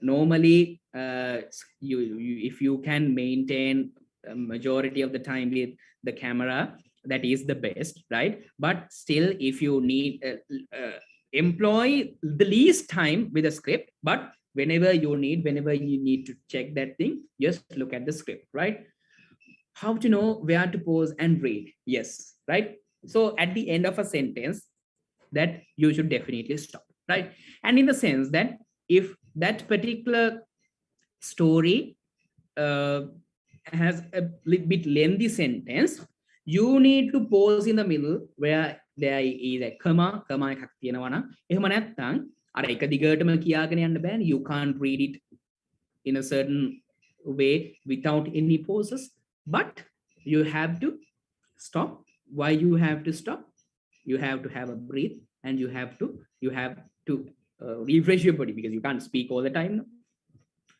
Normally, if you can maintain a majority of the time with the camera, that is the best, right? But still, if you need employ the least time with a script, but whenever you need to check that thing, just look at the script, right? How to know where to pause and read? Yes, right? So at the end of a sentence, that you should definitely stop, right? And in the sense that if that particular story has a little bit lengthy sentence, you need to pause in the middle where there is a comma එකක් තියෙනවා නම් එහෙම නැත්නම් අර එක දිගටම කියාගෙන යන්න බෑනේ. You can't read it in a certain way without any pauses, but you have to stop. Why you have to stop? You have to have a breath, and you have to refresh your body, because you can't speak all the time.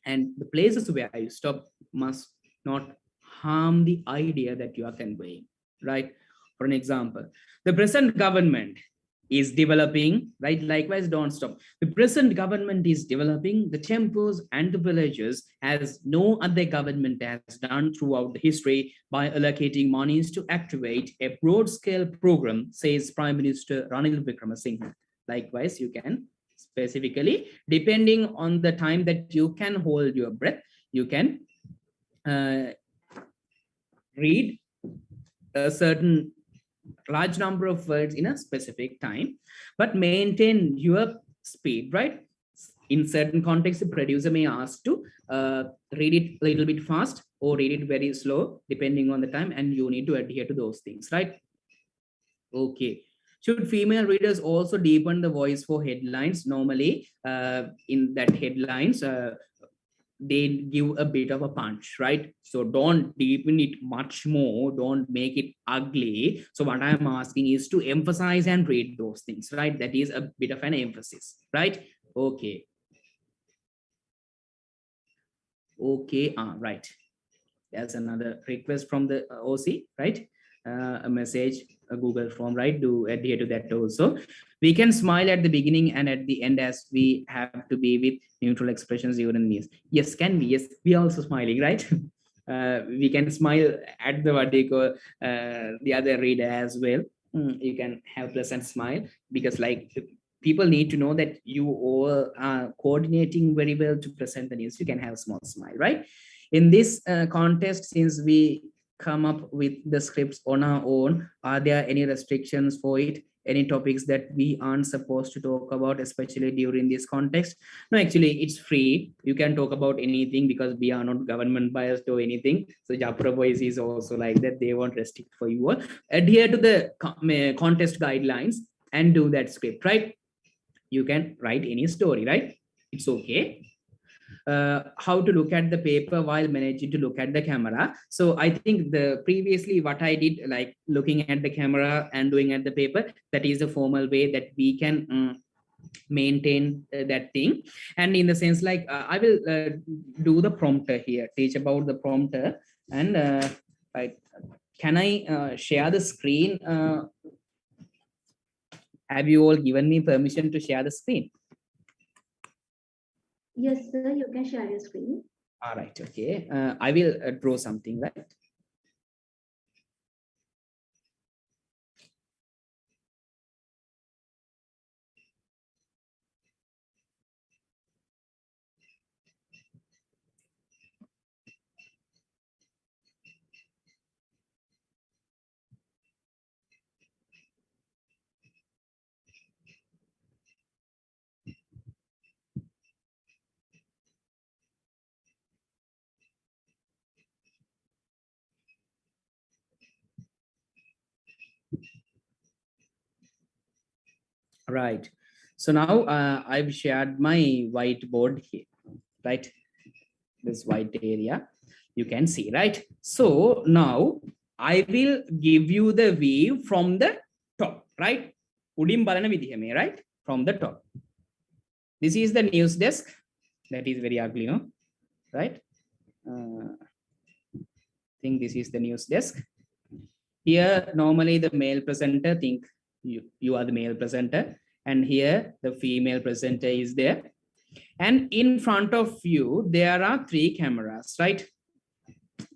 And the places where you stop must not harm the idea that you are conveying, right? For an example, the present government is developing, right? Likewise, don't stop. The present government is developing the temples and the villages as no other government has done throughout the history by allocating monies to activate a broad-scale program, says Prime Minister Ranil Wickremesinghe. Likewise, you can specifically, depending on the time that you can hold your breath, you can read a certain large number of words in a specific time, but maintain your speed, right? In certain contexts, the producer may ask to read it a little bit fast or read it very slow, depending on the time, and you need to adhere to those things, right? Okay. Should female readers also deepen the voice for headlines? Normally, in that headlines, they give a bit of a punch, right? So don't deepen it much more, don't make it ugly. So what I'm asking is to emphasize and read those things, right? That is a bit of an emphasis, right? Okay. Okay, right. There's another request from the OC, right? A message, a Google form, right? Do adhere to that also. We can smile at the beginning and at the end, as we have to be with neutral expressions even in news. Yes, can we? Yes, we are also smiling, right? We can smile at the the other reader as well. You can have pleasant smile, because like people need to know that you all are coordinating very well to present the news. You can have a small smile, right? In this contest, since we come up with the scripts on our own, are there any restrictions for it? Any topics that we aren't supposed to talk about, especially during this context? No, actually, it's free. You can talk about anything, because we are not government biased or anything. So Japura Voice is also like that. They won't restrict for you all. Adhere to the contest guidelines and do that script, right? You can write any story, right? It's okay. How to look at the paper while managing to look at the camera. So I think the previously what I did, like looking at the camera and doing at the paper, that is a formal way that we can maintain that thing. And in the sense, like I will do the prompter here, teach about the prompter. And can I share the screen? Have you all given me permission to share the screen? Yes, sir, you can share your screen. All right, okay. I will draw something, right? Right. So now I've shared my whiteboard here, right? This white area, you can see, right? So now I will give you the view from the top, right? Udin balana vidhiya me, right? From the top. This is the news desk. That is very ugly, no? Right? I think this is the news desk. Here, normally the male presenter, think you are the male presenter. And here the female presenter is there. And in front of you, there are 3 cameras, right?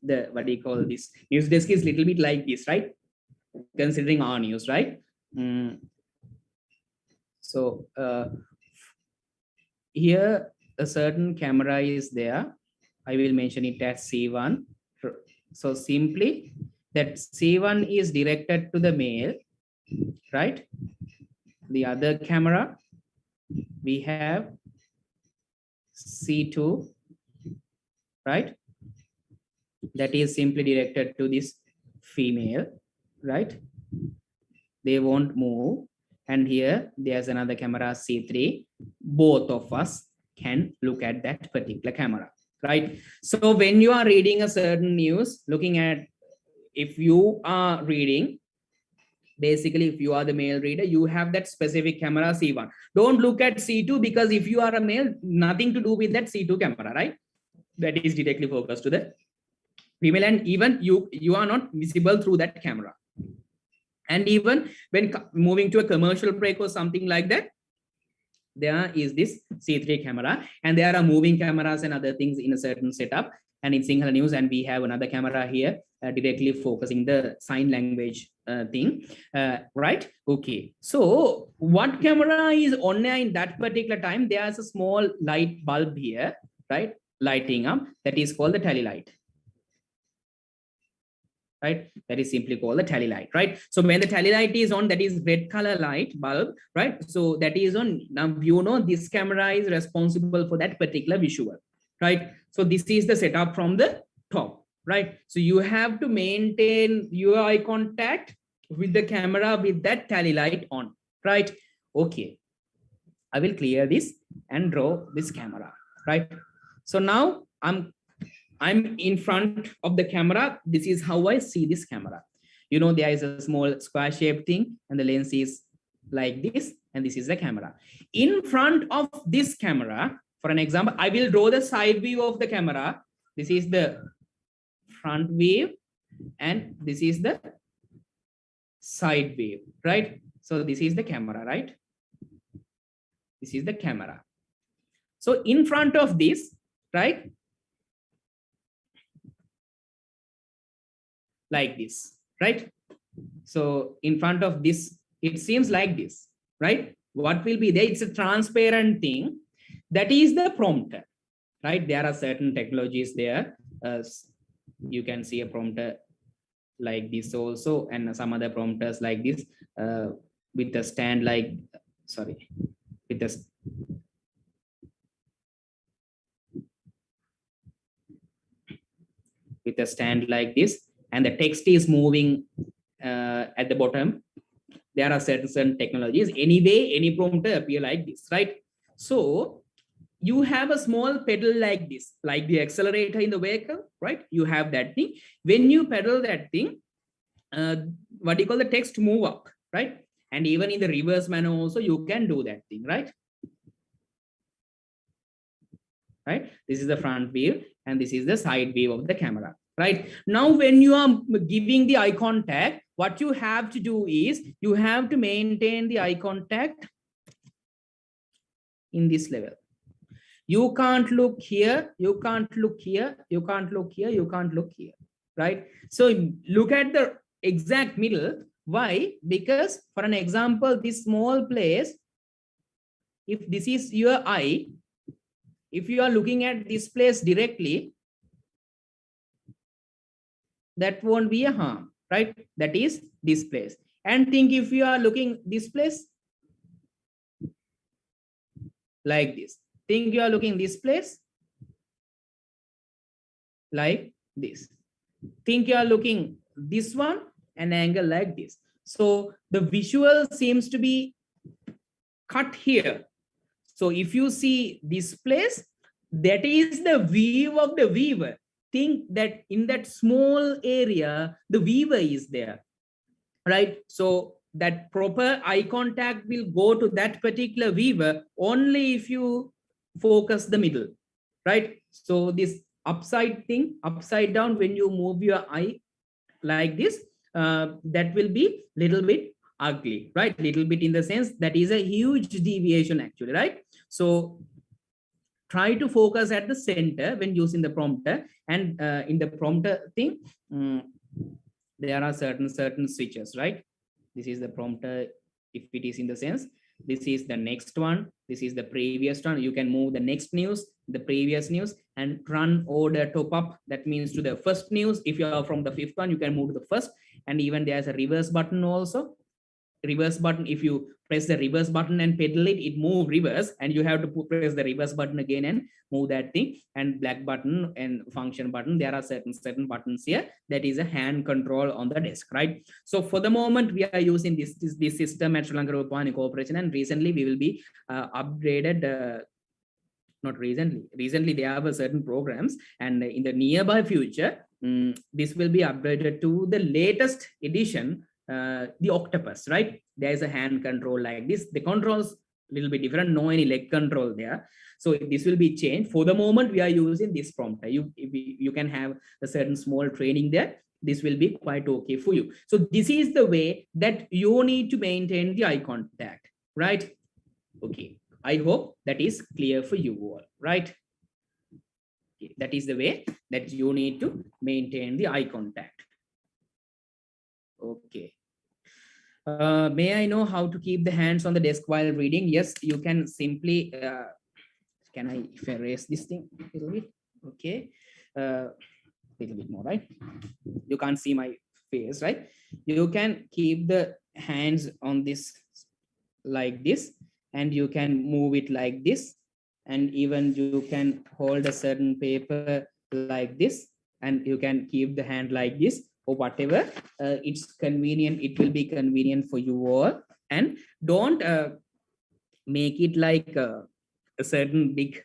The, what do you call this? News desk is little bit like this, right? Considering our news, right? So here a certain camera is there. I will mention it as C1. So simply that C1 is directed to the male, right? The other camera, we have C2, right? That is simply directed to this female, right? They won't move. And here there's another camera C3. Both of us can look at that particular camera, right? So when you are reading a certain news, looking at, if you are reading, basically if you are the male reader, you have that specific camera C1. Don't look at C2, because if you are a male, nothing to do with that C2 camera, right? That is directly focused to the female, and even you are not visible through that camera. And even when moving to a commercial break or something like that, there is this C3 camera, and there are moving cameras and other things in a certain setup. And in Sinhala News, and we have another camera here directly focusing the sign language thing, right? Okay. So what camera is on there in that particular time? There's a small light bulb here, right? Lighting up. That is called the tally light. Right? That is simply called the tally light, right? So when the tally light is on, that is red color light bulb, right? So that is on. Now, you know, this camera is responsible for that particular visual, right? So this is the setup from the top, right? So you have to maintain your eye contact with the camera with that tally light on, right? Okay. I will clear this and draw this camera, right? So now I'm in front of the camera. This is how I see this camera. You know, there is a small square shaped thing, and the lens is like this, and this is the camera. In front of this camera, for an example, I will draw the side view of the camera. This is the front view, and this is the side view, right? So this is the camera, right? This is the camera. So in front of this, right? Like this, right? So in front of this, it seems like this, right? What will be there? It's a transparent thing. That is the prompter, right? There are certain technologies there. You can see a prompter like this also, and some other prompters like this with a stand like, sorry, with a stand like this, and the text is moving at the bottom. There are certain technologies. Anyway, any prompter appear like this, right? So you have a small pedal like this, like the accelerator in the vehicle, right? You have that thing. When you pedal that thing, what do you call the text move up, right? And even in the reverse manner also, you can do that thing, right? Right? This is the front view, and this is the side view of the camera, right? Now, when you are giving the eye contact, what you have to do is you have to maintain the eye contact in this level. You can't look here, you can't look here, you can't look here, you can't look here, right? So look at the exact middle. Why? Because for an example, this small place, if this is your eye, if you are looking at this place directly, that won't be a harm, right? That is this place. And think if you are looking this place like this. Think you are looking this place like this. Think you are looking this one, an angle like this. So the visual seems to be cut here. So if you see this place, that is the view of the viewer. Think that in that small area, the viewer is there, right? So that proper eye contact will go to that particular viewer only if you focus the middle, right? So this upside thing, upside down, when you move your eye like this, that will be little bit ugly, right? Little bit in the sense that is a huge deviation actually, right? So try to focus at the center when using the prompter, and in the prompter thing, there are certain switches, right? This is the prompter. If it is in the sense, this is the next one, this is the previous one. You can move the next news, the previous news, and run order top up. That means to the first news. If you are from the fifth one, you can move to the first. And even there's a reverse button also. Reverse button, if you press the reverse button and pedal it, it move reverse, and you have to press the reverse button again and move that thing. And black button and function button, there are certain buttons here. That is a hand control on the desk, right? So for the moment, we are using this system at Sri Lanka Rupavahini Corporation, and recently we will be upgraded. Not recently there are certain programs, and in the nearby future, this will be upgraded to the latest edition, the Octopus, right? There's a hand control like this. The controls a little bit different, no any leg control there. So this will be changed. For the moment, we are using this prompter. You can have a certain small training there. This will be quite okay for you. So this is the way that you need to maintain the eye contact, right? Okay. I hope that is clear for you all, right? Okay. That is the way that you need to maintain the eye contact. Okay. May I know how to keep the hands on the desk while reading? Yes, you can simply, can I, if I raise this thing a little bit? Okay. Little bit more, right? You can't see my face, right? You can keep the hands on this like this, and you can move it like this, and even you can hold a certain paper like this, and you can keep the hand like this, or whatever it's convenient. It will be convenient for you all. And don't make it like a certain big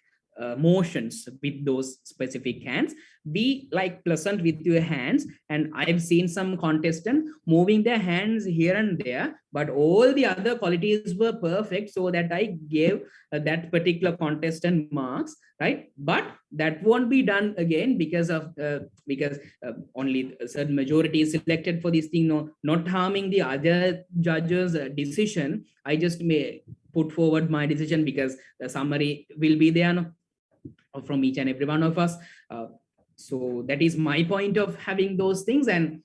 motions with those specific hands. Be like pleasant with your hands. And I've seen some contestants moving their hands here and there, but all the other qualities were perfect, so that I gave that particular contestant marks, right? But that won't be done again because of only a certain majority is selected for this thing. No, not harming the other judges' decision. I just may put forward my decision because the summary will be there, no, from each and every one of us. So that is my point of having those things. And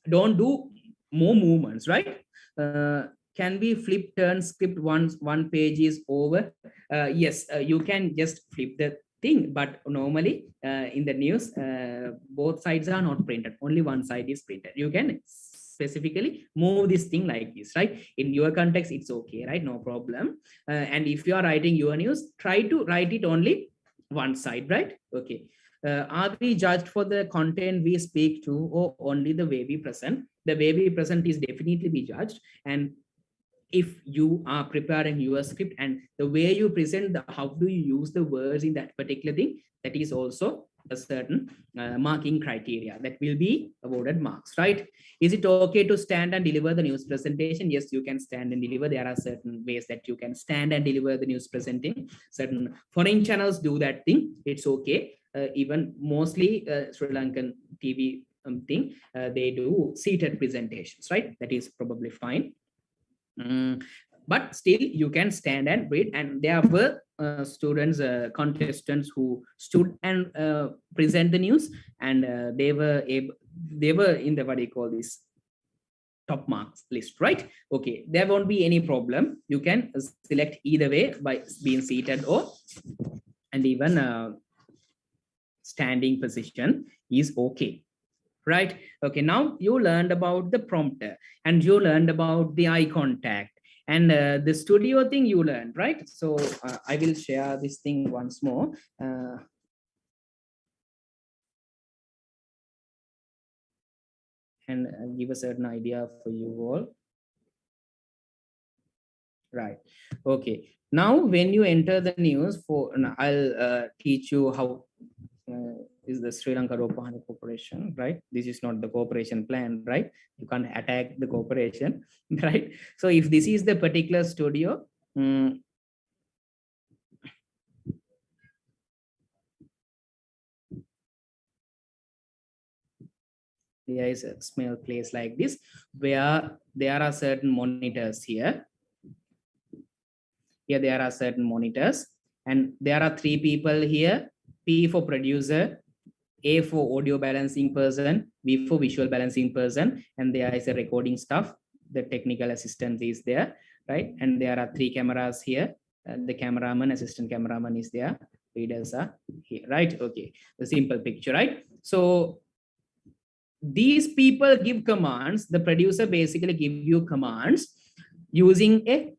don't do more movements, right? Can we flip turn script once one page is over? Yes, you can just flip the thing, but normally in the news, both sides are not printed, only one side is printed. You can specifically move this thing like this, right? In your context, it's okay, right? No problem. And if you are writing your news, try to write it only one side, right? Okay. Are we judged for the content we speak to, or only the way we present? The way we present is definitely be judged. And if you are preparing your script and the way you present, how do you use the words in that particular thing, that is also a certain marking criteria that will be awarded marks, right? Is it okay to stand and deliver the news presentation? Yes, you can stand and deliver. There are certain ways that you can stand and deliver the news presenting. Certain foreign channels do that thing. It's okay. Even mostly Sri Lankan TV thing, they do seated presentations, right? That is probably fine. But still you can stand and read, and there were students, contestants who stood and present the news, and they were in the, what do you call this, top marks list, right? Okay, there won't be any problem. You can select either way by being seated or, and even standing position is okay, right? Okay, now you learned about the prompter, and you learned about the eye contact, and the studio thing you learned, right? So I will share this thing once more. And give a certain idea for you all. Right. Okay. Now, when you enter the news, I'll teach you how is the Sri Lanka Ropahana Corporation, right? This is not the corporation plan, right? You can't attack the corporation, right? So if this is the particular studio, there is a small place like this, where there are certain monitors here. Here there are certain monitors, and there are 3 people here. P for producer, A for audio balancing person, V for visual balancing person, and there is a recording stuff. The technical assistant is there, right? And there are 3 cameras here. The cameraman, assistant cameraman is there. Readers are here, right? Okay, the simple picture, right? So these people give commands. The producer basically give you commands using a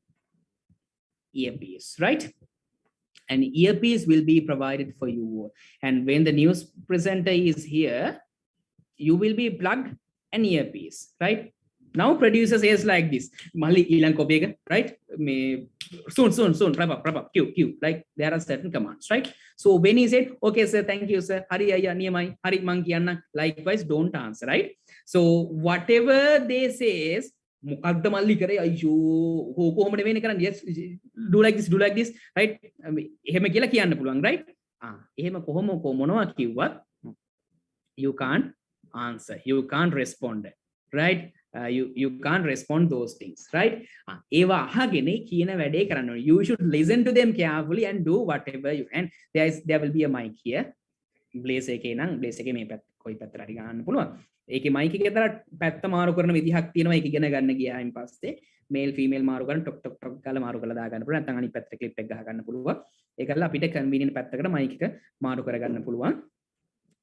earpiece, right? An earpiece will be provided for you, and when the news presenter is here, you will be plugged an earpiece, right? Now producer says like this, Mali ilang kobega, right? Soon, wrap up, Q, like there are certain commands, right? So when he said, okay sir, thank you sir, hari aya niyamai, hari mangiyanna, likewise don't answer, right? So whatever they says, මොකක්ද මල්ලි කරේ අයියෝ කොහොමද වෙන්නේ කරන්නේ, yes do like this, right? එහෙම කියලා කියන්න පුළුවන්, right? එහෙම කොහොම මොනවා කිව්වත් you can't answer, you can't respond, right? You can't respond those things, right? ඒවා අහගෙන කියන වැඩේ කරන්න ඕනේ. You should listen to them carefully and do whatever you can. There will be a mic here. Blaze එකේ නම් blaze එකේ මේ කොයි පැත්තට හරි ගන්න පුළුවන්. ඒකේ මයික් එකේ දාලා පැත්ත මාරු කරන විදිහක් තියෙනවා. ඒක ඉගෙන ගන්න ගියායින් පස්සේ මේල් ෆීමේල් මාරු කරන ටොක් ගාලා මාරු කරලා දා ගන්න පුළුවන්. නැත්නම් අනිත් පැත්තට ක්ලිප් එක ගහ ගන්න පුළුවන්. ඒකල්ලා අපිට කන්වීනියන්ට් පැත්තකට මයික් එක මාරු කර ගන්න පුළුවන්.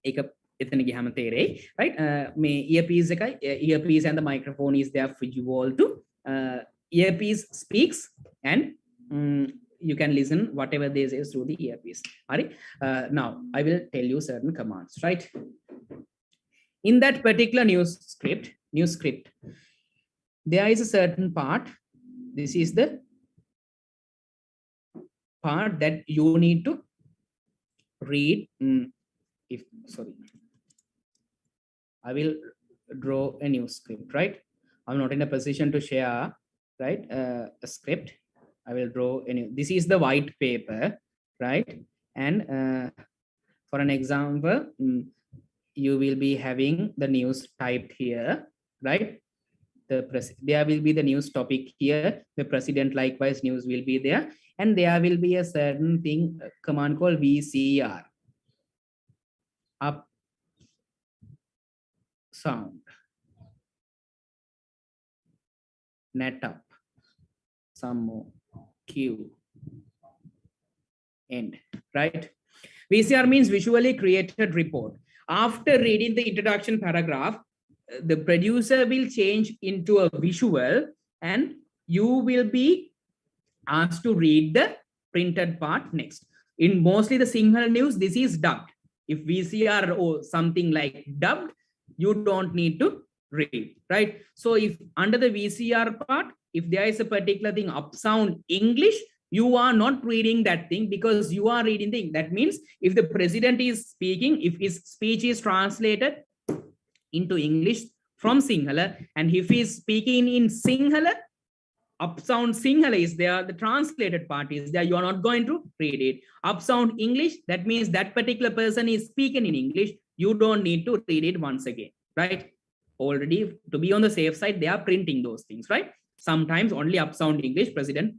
ඒක එතන ගියාම තේරෙයි, right? මේ earpiece එකයි, earpiece and the microphone is there for you all to earpiece speaks, and you can listen whatever they say through the earpiece. Right? Now I will tell you certain commands, right? In that particular news script, there is a certain part. This is the part that you need to read. I will draw a new script, right? I'm not in a position to share, right? A script. I will draw a new. This is the white paper, right? And for an example, you will be having the news typed here, right? There will be the news topic here. The president likewise news will be there, and there will be a certain thing, command called VCR. Up sound, net up, some more, Q, end, right? VCR means visually created report. After reading the introduction paragraph, the producer will change into a visual, and you will be asked to read the printed part next. In mostly the Sinhala news, this is dubbed. If VCR or something like dubbed, you don't need to read, right? So if under the VCR part, if there is a particular thing up sound English, you are not reading that thing because you are reading the thing. That means if the president is speaking, if his speech is translated into English from Sinhala, and if he is speaking in Sinhala, upsound Sinhala is there, the translated part is there, you are not going to read it. Upsound English, that means that particular person is speaking in English, you don't need to read it once again, right? Already, to be on the safe side, they are printing those things, right? Sometimes only upsound English, President,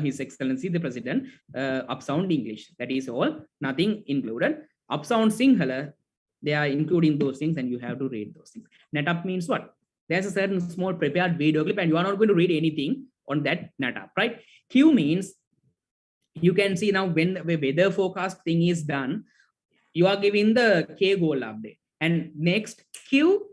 His Excellency the President, upsound English. That is all, nothing included. Upsound Sinhala, they are including those things, and you have to read those things. NetUp means what? There's a certain small prepared video clip, and you are not going to read anything on that NetUp, right? Q means, you can see now when the weather forecast thing is done, you are giving the K goal update. And next, Q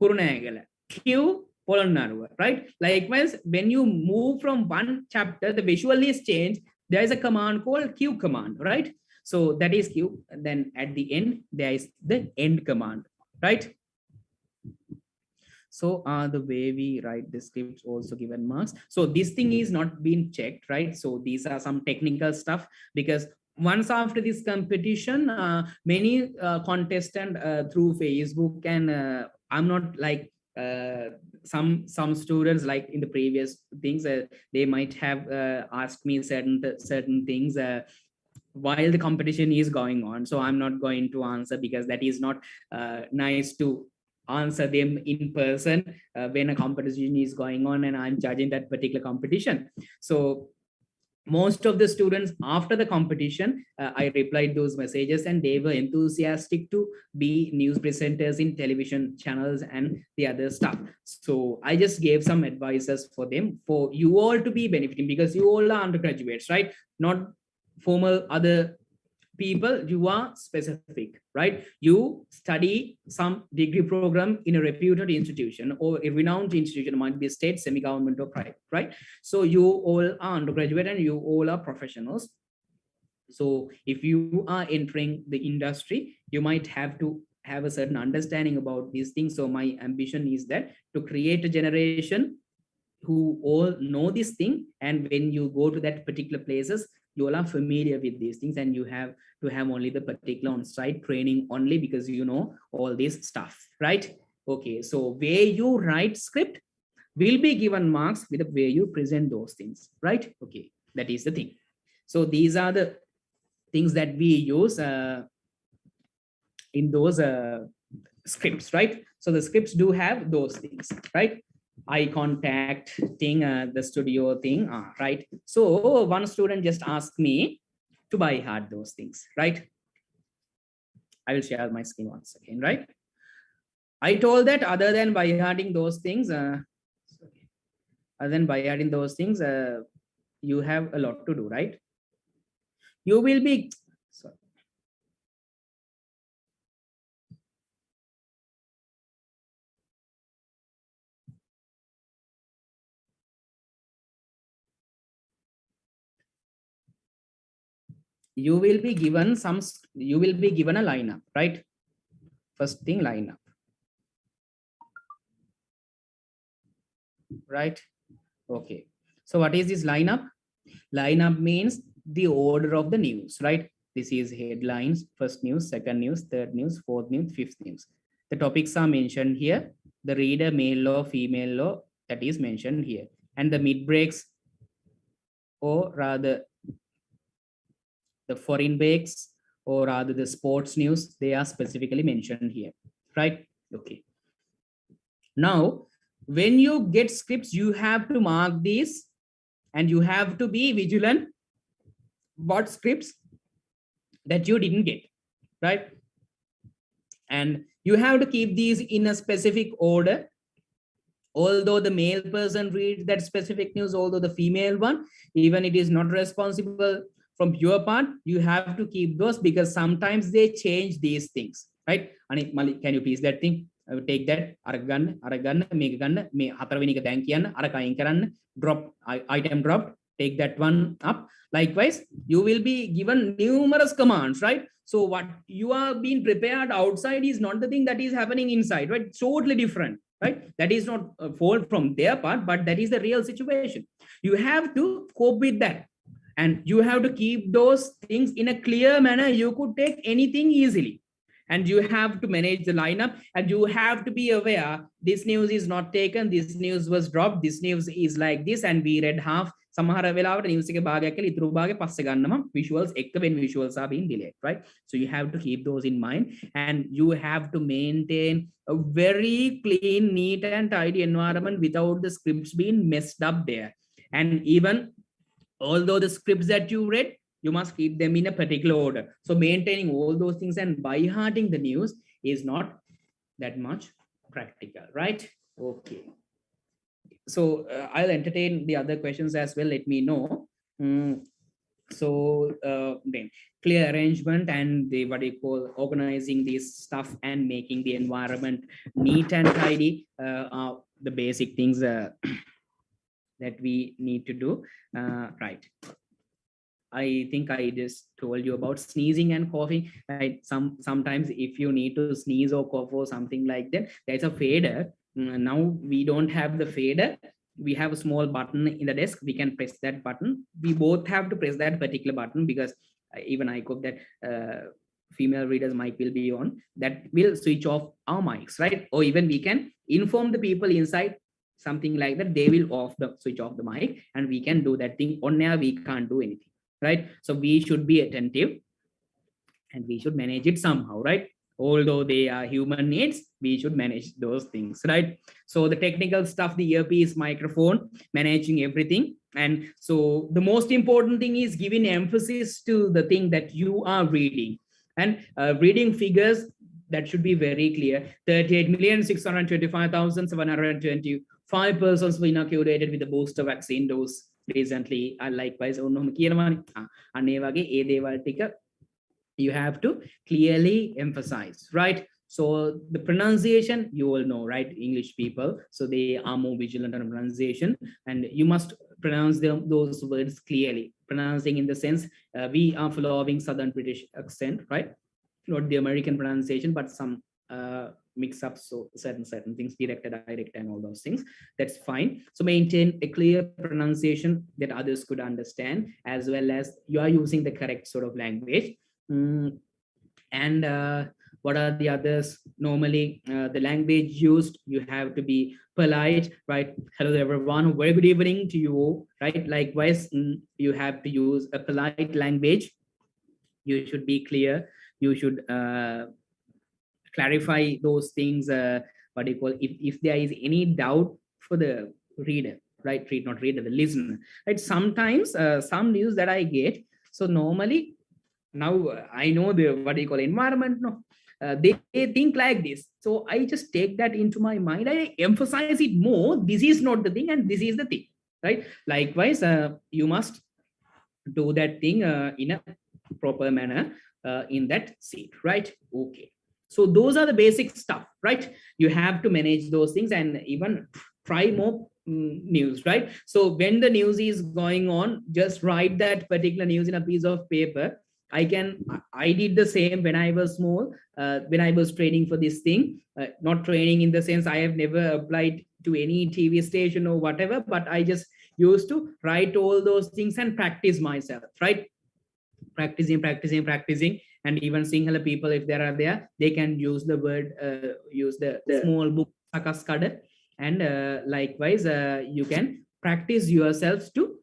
Kurunagala, Q Polonnaruwa, right? Likewise, when you move from one chapter, the visual is changed. There is a command called Q command, right? So that is Q. And then at the end, there is the end command, right? So the way we write the scripts also given marks. So this thing is not being checked, right? So these are some technical stuff, because once after this competition, many contestants through Facebook, and I'm not like some students like in the previous things, they might have asked me certain things while the competition is going on. So I'm not going to answer, because that is not nice to answer them in person when a competition is going on and I'm judging that particular competition. So most of the students after the competition, I replied those messages, and they were enthusiastic to be news presenters in television channels and the other stuff. So I just gave some advices for them, for you all to be benefiting, because you all are undergraduates, right? Not formal other people, you are specific, right? You study some degree program in a reputed institution or a renowned institution, might be state, semi-government or private, right? So you all are undergraduate and you all are professionals. So if you are entering the industry, you might have to have a certain understanding about these things. So my ambition is that to create a generation who all know this thing, and when you go to that particular places, you all are familiar with these things, and you have to have only the particular on-site training only, because you know all this stuff, right? Okay, so where you write script will be given marks with the way you present those things, right? Okay, that is the thing. So these are the things that we use in those scripts, right? So the scripts do have those things, right? Eye contact thing, the studio thing, right? So one student just asked me to by heart those things, right? I will share my screen once again, right? I told that other than by hearting those things, you have a lot to do, right? You will be, sorry. You will be given a lineup, right? First thing, lineup, right? Okay, so what is this lineup? Lineup means the order of the news, right? This is headlines, first news, second news, third news, fourth news, fifth news. The topics are mentioned here. The reader, male or female law, that is mentioned here. And the mid breaks, or rather the foreign breaks, or rather the sports news, they are specifically mentioned here, right? Okay. Now, when you get scripts, you have to mark these, and you have to be vigilant what scripts that you didn't get, right? And you have to keep these in a specific order. Although the male person reads that specific news, although the female one, even it is not responsible from your part, you have to keep those, because sometimes they change these things, right? Anik Malik, can you please that thing? I will take that. Drop, item dropped. Take that one up. Likewise, you will be given numerous commands, right? So what you are being prepared outside is not the thing that is happening inside, right? Totally different, right? That is not a fault from their part, but that is the real situation. You have to cope with that. And you have to keep those things in a clear manner. You could take anything easily. And you have to manage the lineup, and you have to be aware, this news is not taken, this news was dropped, this news is like this, and we read half, සමහර වෙලාවට news එකේ භාගයක් කියලා ඉතුරු භාගය පස්සේ ගන්නම visuals එක්ක when visuals are being delayed, right? So you have to keep those in mind, and you have to maintain a very clean, neat and tidy environment without the scripts being messed up there. And even although the scripts that you read, you must keep them in a particular order. So maintaining all those things and by-hearting the news is not that much practical, right? Okay. So I'll entertain the other questions as well. Let me know. Then clear arrangement and the what you call organizing this stuff and making the environment neat and tidy are the basic things that we need to do, right? I think I just told you about sneezing and coughing, right? Sometimes if you need to sneeze or cough or something like that, there's a fader. Now we don't have the fader. We have a small button in the desk. We can press that button. We both have to press that particular button, because even I hope that female readers mic will be on. That will switch off our mics, right? Or even we can inform the people inside, something like that, they will switch off the mic, and we can do that thing. On air we can't do anything, right? So we should be attentive and we should manage it somehow, right? Although they are human needs, we should manage those things, right? So the technical stuff, the earpiece, microphone, managing everything. And so the most important thing is giving emphasis to the thing that you are reading, and reading figures that should be very clear. 38,625,725 persons were inoculated with the booster vaccine dose recently. Likewise, you have to clearly emphasize, right? So the pronunciation, you all know, right? English people, so they are more vigilant on pronunciation, and you must pronounce those words clearly. Pronouncing in the sense, we are following Southern British accent, right? Not the American pronunciation, but some mix up, so certain things, direct, and all those things. That's fine. So maintain a clear pronunciation that others could understand, as well as you are using the correct sort of language. And what are the others? Normally the language used, you have to be polite, right? Hello everyone, very good evening to you, right? Likewise, you have to use a polite language. You should be clear. You should clarify those things. What do you call, if there is any doubt for the reader, right? Not reader, the listener, right? Sometimes some news that I get, so normally now I know the what do you call environment, no, they think like this, so I just take that into my mind. I emphasize it more. This is not the thing, and this is the thing, right? Likewise, you must do that thing in a proper manner in that seat, right? Okay, so those are the basic stuff, right? You have to manage those things, and even try more news, right? So when the news is going on, just write that particular news in a piece of paper. I did the same when I was small, when I was training for this thing. Not training in the sense I have never applied to any TV station or whatever, but I just used to write all those things and practice myself, right? Practicing. And even Sinhala people, if there are there, they can use the word, use the small book Sakaskada, and likewise you can practice yourselves to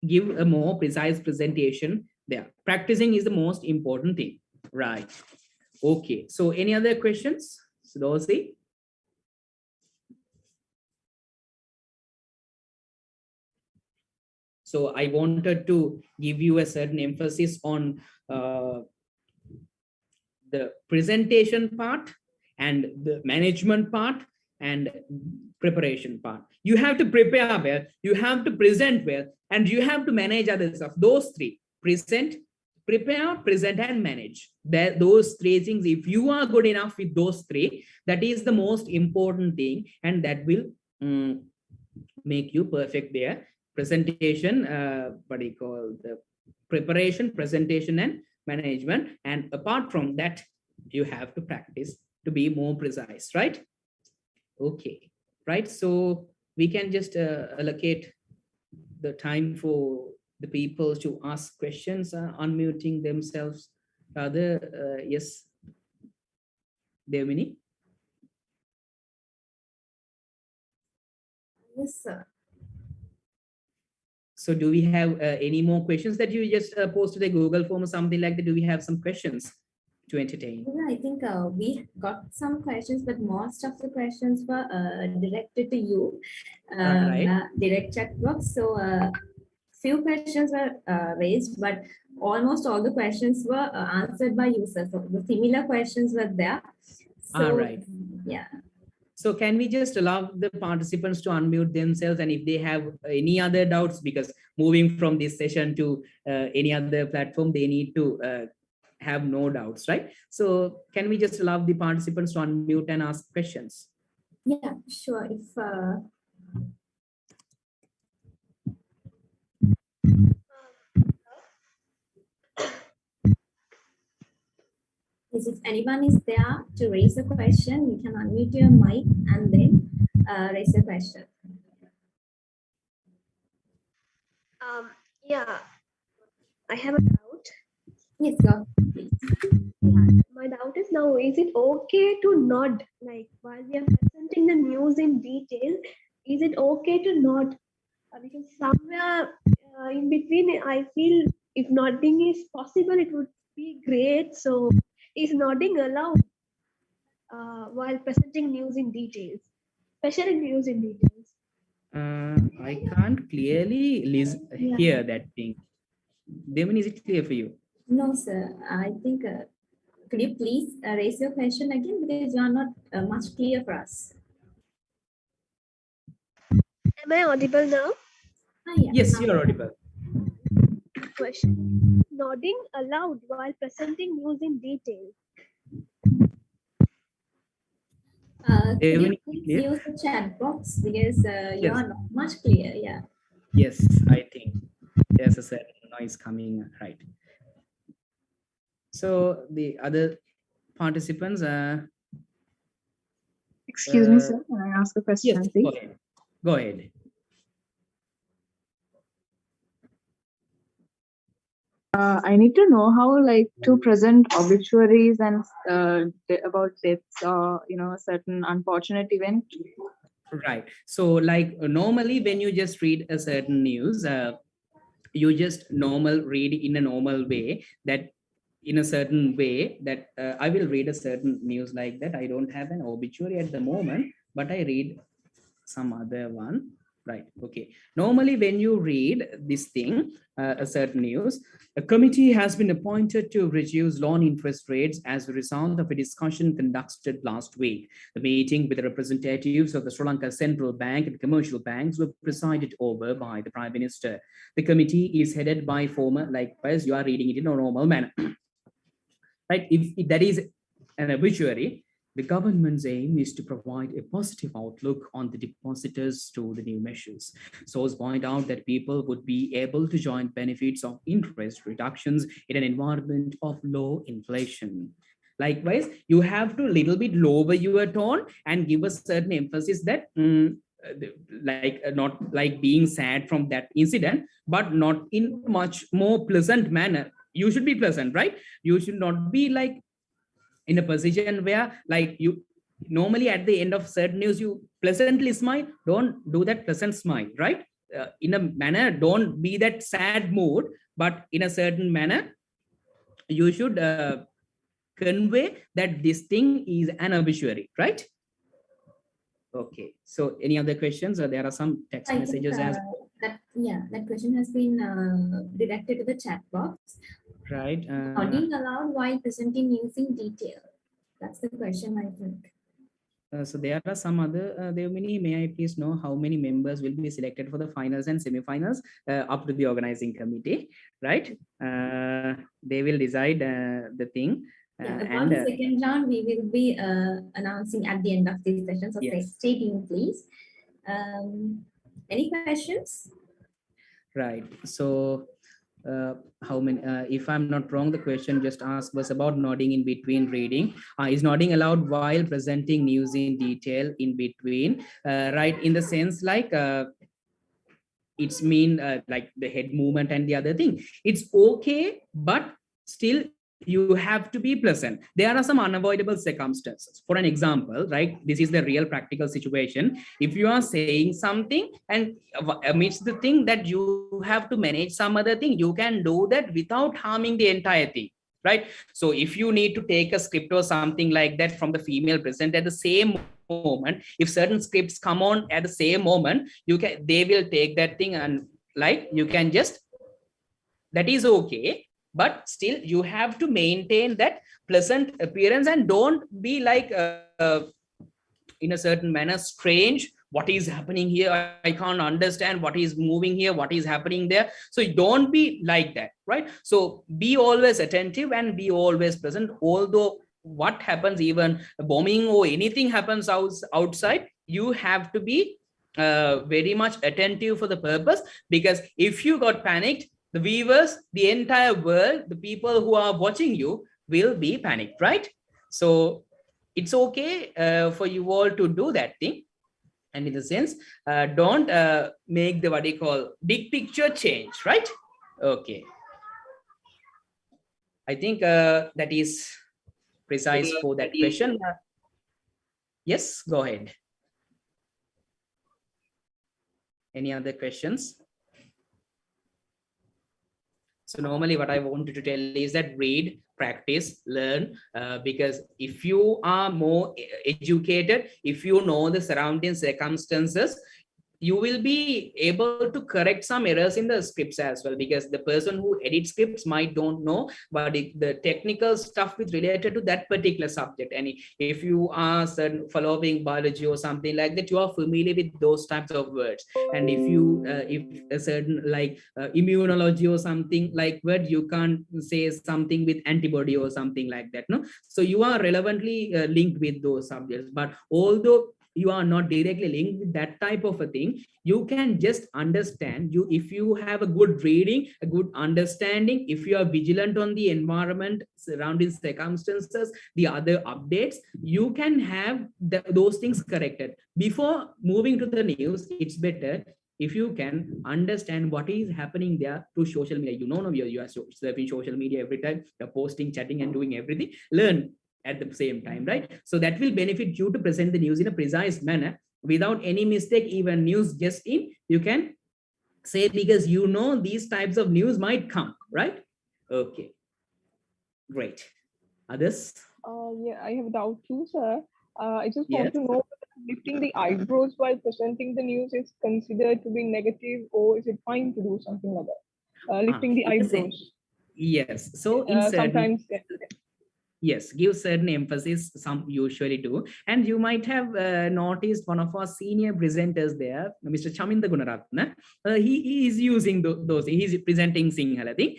give a more precise presentation there. Practicing is the most important thing, right? Okay, so any other questions, Sudosi? So I wanted to give you a certain emphasis on the presentation part and the management part and preparation part. You have to prepare well, you have to present well, and you have to manage other stuff. Those three: present, prepare, present, and manage. Those three things, if you are good enough with those three, that is the most important thing, and that will make you perfect there. Presentation, what do you call, the preparation, presentation, and management. And apart from that, you have to practice to be more precise, right? Okay, right? So we can just allocate the time for the people to ask questions, unmuting themselves. Rather, yes, Dewmini? Yes, sir. So do we have any more questions that you just posted a Google form or something like that? Do we have some questions to entertain? Yeah, I think we got some questions, but most of the questions were directed to you, Right. direct chat box. So few questions were raised, but almost all the questions were answered by users. So the similar questions were there. So, Right. yeah. So can we just allow the participants to unmute themselves, and if they have any other doubts, because moving from this session to any other platform, they need to have no doubts, right? So can we just allow the participants to unmute and ask questions? Yeah, sure. If anyone is there to raise a question, you can unmute your mic and then raise a question. Yeah, I have a doubt. Yes, go, please. Yeah, my doubt is now, is it okay to nod, like while we are presenting the news in detail, is it okay to nod? Because somewhere in between, I feel if nodding is possible, it would be great. So is nodding allowed while presenting news in details, especially news in details? I can't clearly hear that thing. Dewmini, is it clear for you? No, sir. I think, could you please raise your question again, because you are not much clear for us. Am I audible now? Yeah. Yes, you are audible. Question. Nodding allowed while presenting news in detail. Could you please use the chat box, because you are not much clear. Yeah. Yes, I think there's a certain noise coming, right? So the other participants, excuse me, sir, can I ask a question, yes, please? go ahead. Go ahead. I need to know how, like, to present obituaries and about deaths or, you know, a certain unfortunate event. Right. So like normally when you just read a certain news, you just read in a normal way, that in a certain way that I will read a certain news like that. I don't have an obituary at the moment, but I read some other one. Right. Okay. Normally, when you read this thing, a certain news, a committee has been appointed to reduce loan interest rates as a result of a discussion conducted last week. The meeting with the representatives of the Sri Lanka Central Bank and commercial banks were presided over by the Prime Minister. The committee is headed by former, likewise, you are reading it in a normal manner. Right. If that is an obituary, the government's aim is to provide a positive outlook on the depositors through the new measures. Sources point out that people would be able to join benefits of interest reductions in an environment of low inflation. Likewise, you have to little bit lower your tone and give a certain emphasis that not like being sad from that incident, but not in much more pleasant manner. You should be pleasant, right? You should not be like in a position where like you normally at the end of certain news you pleasantly smile. Don't do that pleasant smile, right? In a manner, don't be that sad mood, but in a certain manner you should convey that this thing is an obituary, right? Okay, so any other questions, or there are some text messages as that question has been directed to the chat box. Right. Nodding allowed while presenting news in detail. That's the question, I think. So there are some other, Dewmini, may I please know how many members will be selected for the finals and semi-finals up to the organizing committee, right? They will decide the thing. About the second round, we will be announcing at the end of this session. So stay tuned, please. Any questions? Right. So how many, if I'm not wrong, the question just asked was about nodding in between reading. Is nodding allowed while presenting news in detail in between? Right, in the sense like it's mean like the head movement and the other thing. It's okay, but still you have to be pleasant. There are some unavoidable circumstances. For an example, right, this is the real practical situation. If you are saying something and amidst the thing that you have to manage some other thing, you can do that without harming the entire thing, right? So if you need to take a script or something like that from the female presenter at the same moment, if certain scripts come on at the same moment, they will take that thing, and like you can just, that is okay, but still you have to maintain that pleasant appearance and don't be like in a certain manner strange. What is happening here? I can't understand what is moving here, what is happening there. So don't be like that, right? So be always attentive and be always present. Although what happens, even bombing or anything happens outside, you have to be very much attentive for the purpose, because if you got panicked, the viewers, the entire world, the people who are watching you will be panicked, right? So it's okay for you all to do that thing. And in the sense, don't make the, what you call, big picture change, right? Okay. I think that is precise for that question. Yes, go ahead. Any other questions? So normally what I wanted to tell is that read, practice, learn, because if you are more educated, if you know the surrounding circumstances, you will be able to correct some errors in the scripts as well, because the person who edits scripts might don't know but the technical stuff with related to that particular subject. And if you are following biology or something like that, you are familiar with those types of words. And if you if a certain like immunology or something like word, you can't say something with antibody or something like that, no? So you are relevantly linked with those subjects. But although you are not directly linked with that type of a thing, you can just understand. If you have a good reading, a good understanding, if you are vigilant on the environment, surrounding circumstances, the other updates, you can have those things corrected. Before moving to the news, it's better if you can understand what is happening there through social media. You know, you are surfing social media every time, you're posting, chatting, and doing everything. Learn at the same time, right? So that will benefit you to present the news in a precise manner without any mistake. Even news just in, you can say, because you know these types of news might come, right? Okay, great. Others? Yeah, I have a doubt too, sir. I just want to know, lifting the eyebrows while presenting the news is considered to be negative, or is it fine to do something like that? Lifting the eyebrows. Yes. So in sometimes. Yes, give certain emphasis, some usually do. And you might have noticed one of our senior presenters there, Mr. Chaminda Gunaratna, he is using those, he's presenting Sinhala thing.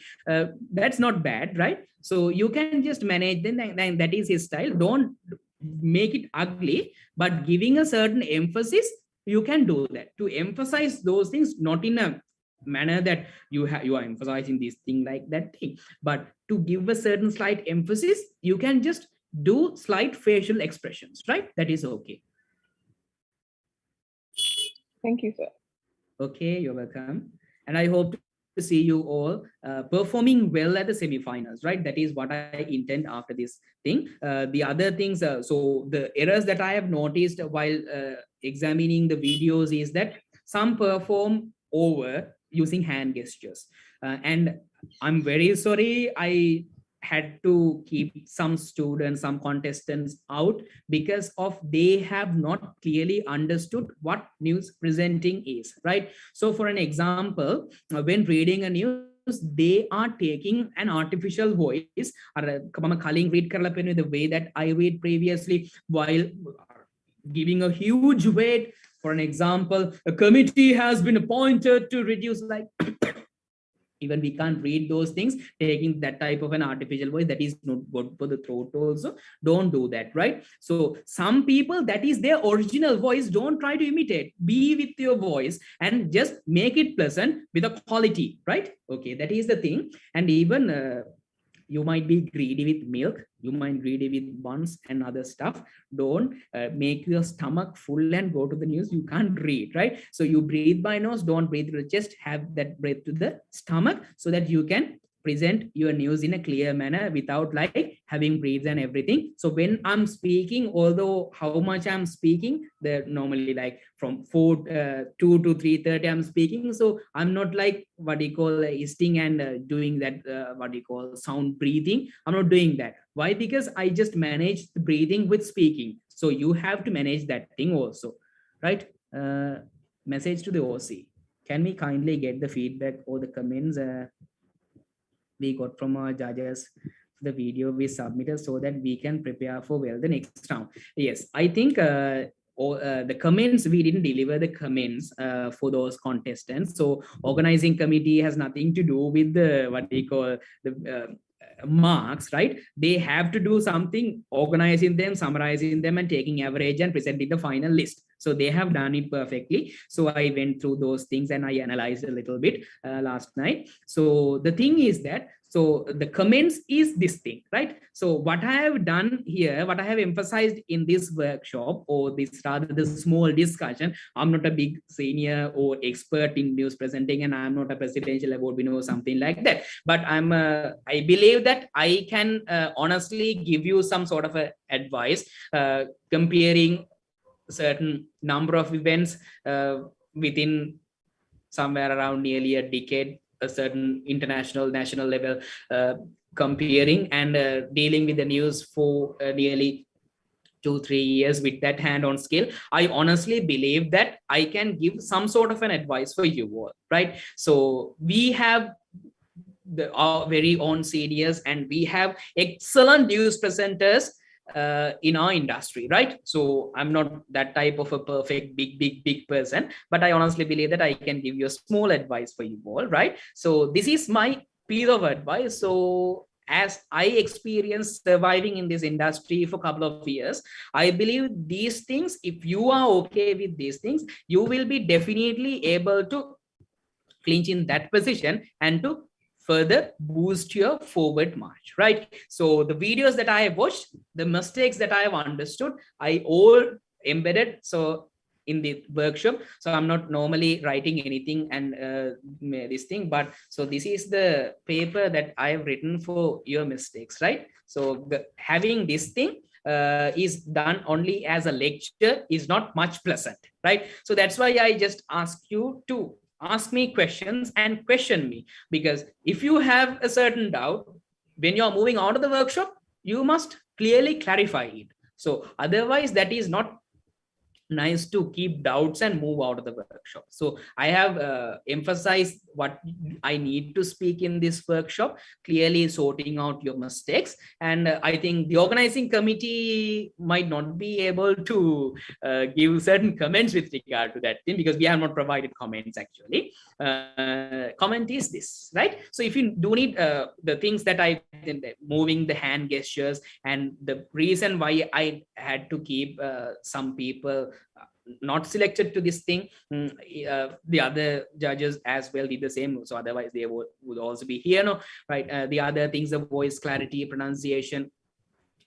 That's not bad, right? So you can just manage them, and that is his style. Don't make it ugly, but giving a certain emphasis, you can do that. To emphasize those things, not in a manner that you are emphasizing this thing like that thing, but to give a certain slight emphasis, you can just do slight facial expressions, right? That is okay. Thank you, sir. Okay, you're welcome. And I hope to see you all performing well at the semi-finals, right? That is what I intend after this thing. The other things, so the errors that I have noticed while examining the videos is that some perform over using hand gestures, and I'm very sorry, I had to keep some students, some contestants out because of they have not clearly understood what news presenting is, right? So for an example, when reading a news, they are taking an artificial voice, the way that I read previously, while giving a huge weight. For an example, a committee has been appointed to reduce, like, even we can't read those things, taking that type of an artificial voice, that is not good for the throat also. Don't do that, right? So some people, that is their original voice, don't try to imitate. Be with your voice and just make it pleasant with a quality, right? Okay, that is the thing. And even you might be greedy with milk, you might be greedy with buns and other stuff. Don't make your stomach full and go to the news. You can't read, right? So you breathe by nose, don't breathe through the chest, have that breath to the stomach so that you can present your news in a clear manner without like having breathes and everything. So when I'm speaking, although how much I'm speaking, they're normally like from 2 to 3:30 I'm speaking. So I'm not like what you call hissing and doing that what you call sound breathing. I'm not doing that. Why? Because I just manage the breathing with speaking. So you have to manage that thing also, right? Message to the OC. Can we kindly get the feedback or the comments we got from our judges for the video we submitted so that we can prepare for well the next round? Yes, I think the comments, we didn't deliver the comments for those contestants. So organizing committee has nothing to do with the what we call the marks, right? They have to do something, organizing them, summarizing them, and taking average and presenting the final list. So they have done it perfectly. So I went through those things and I analyzed a little bit last night. So the thing is that, so the comments is this thing, right? So what I have done here, what I have emphasized in this workshop, or this rather the small discussion, I'm not a big senior or expert in news presenting, and I'm not a presidential award winner or something like that. But I believe that I can honestly give you some sort of a advice comparing certain number of events within somewhere around nearly a decade, a certain international, national level, comparing and dealing with the news for nearly 2-3 years with that hand-on skill. I honestly believe that I can give some sort of an advice for you all, right? So we have our very own seniors, and we have excellent news presenters in our industry, right? So I'm not that type of a perfect big person, but I honestly believe that I can give you a small advice for you all, right? So this is my piece of advice. So as I experienced surviving in this industry for a couple of years, I believe these things, if you are okay with these things, you will be definitely able to clinch in that position and to further boost your forward march, right? So the videos that I have watched, the mistakes that I have understood, I all embedded so in the workshop. So I'm not normally writing anything and this thing, but so this is the paper that I have written for your mistakes, right? So having this thing is done only as a lecture is not much pleasant, right? So that's why I just ask you to ask me questions and question me, because if you have a certain doubt when you're moving out of the workshop, you must clearly clarify it. So otherwise that is not nice to keep doubts and move out of the workshop. So I have emphasized what I need to speak in this workshop, clearly sorting out your mistakes. And I think the organizing committee might not be able to give certain comments with regard to that thing, because we have not provided comments actually. Comment is this, right? So if you do need the things that I moving the hand gestures, and the reason why I had to keep some people not selected to this thing, the other judges as well did the same, so otherwise they would also be here, no, right? The other things, the voice clarity, pronunciation,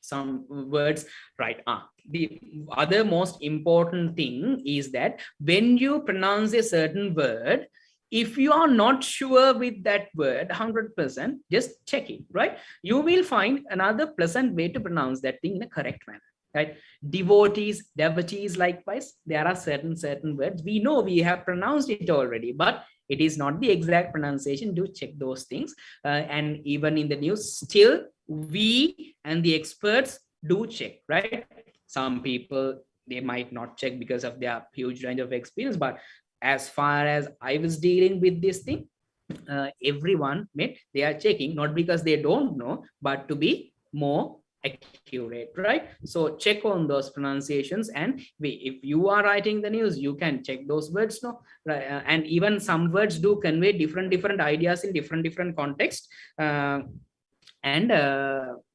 some words, right? The other most important thing is that when you pronounce a certain word, if you are not sure with that word 100%, just check it, right? You will find another pleasant way to pronounce that thing in a correct manner, right? Devotees, likewise, there are certain words we know we have pronounced it already, but it is not the exact pronunciation. Do check those things. And even in the news, still we and the experts do check, right? Some people, they might not check because of their huge range of experience, but as far as I was dealing with this thing, everyone, they are checking, not because they don't know, but to be more accurate, right? So check on those pronunciations, and if you are writing the news, you can check those words, no, right? And even some words do convey different ideas in different contexts, and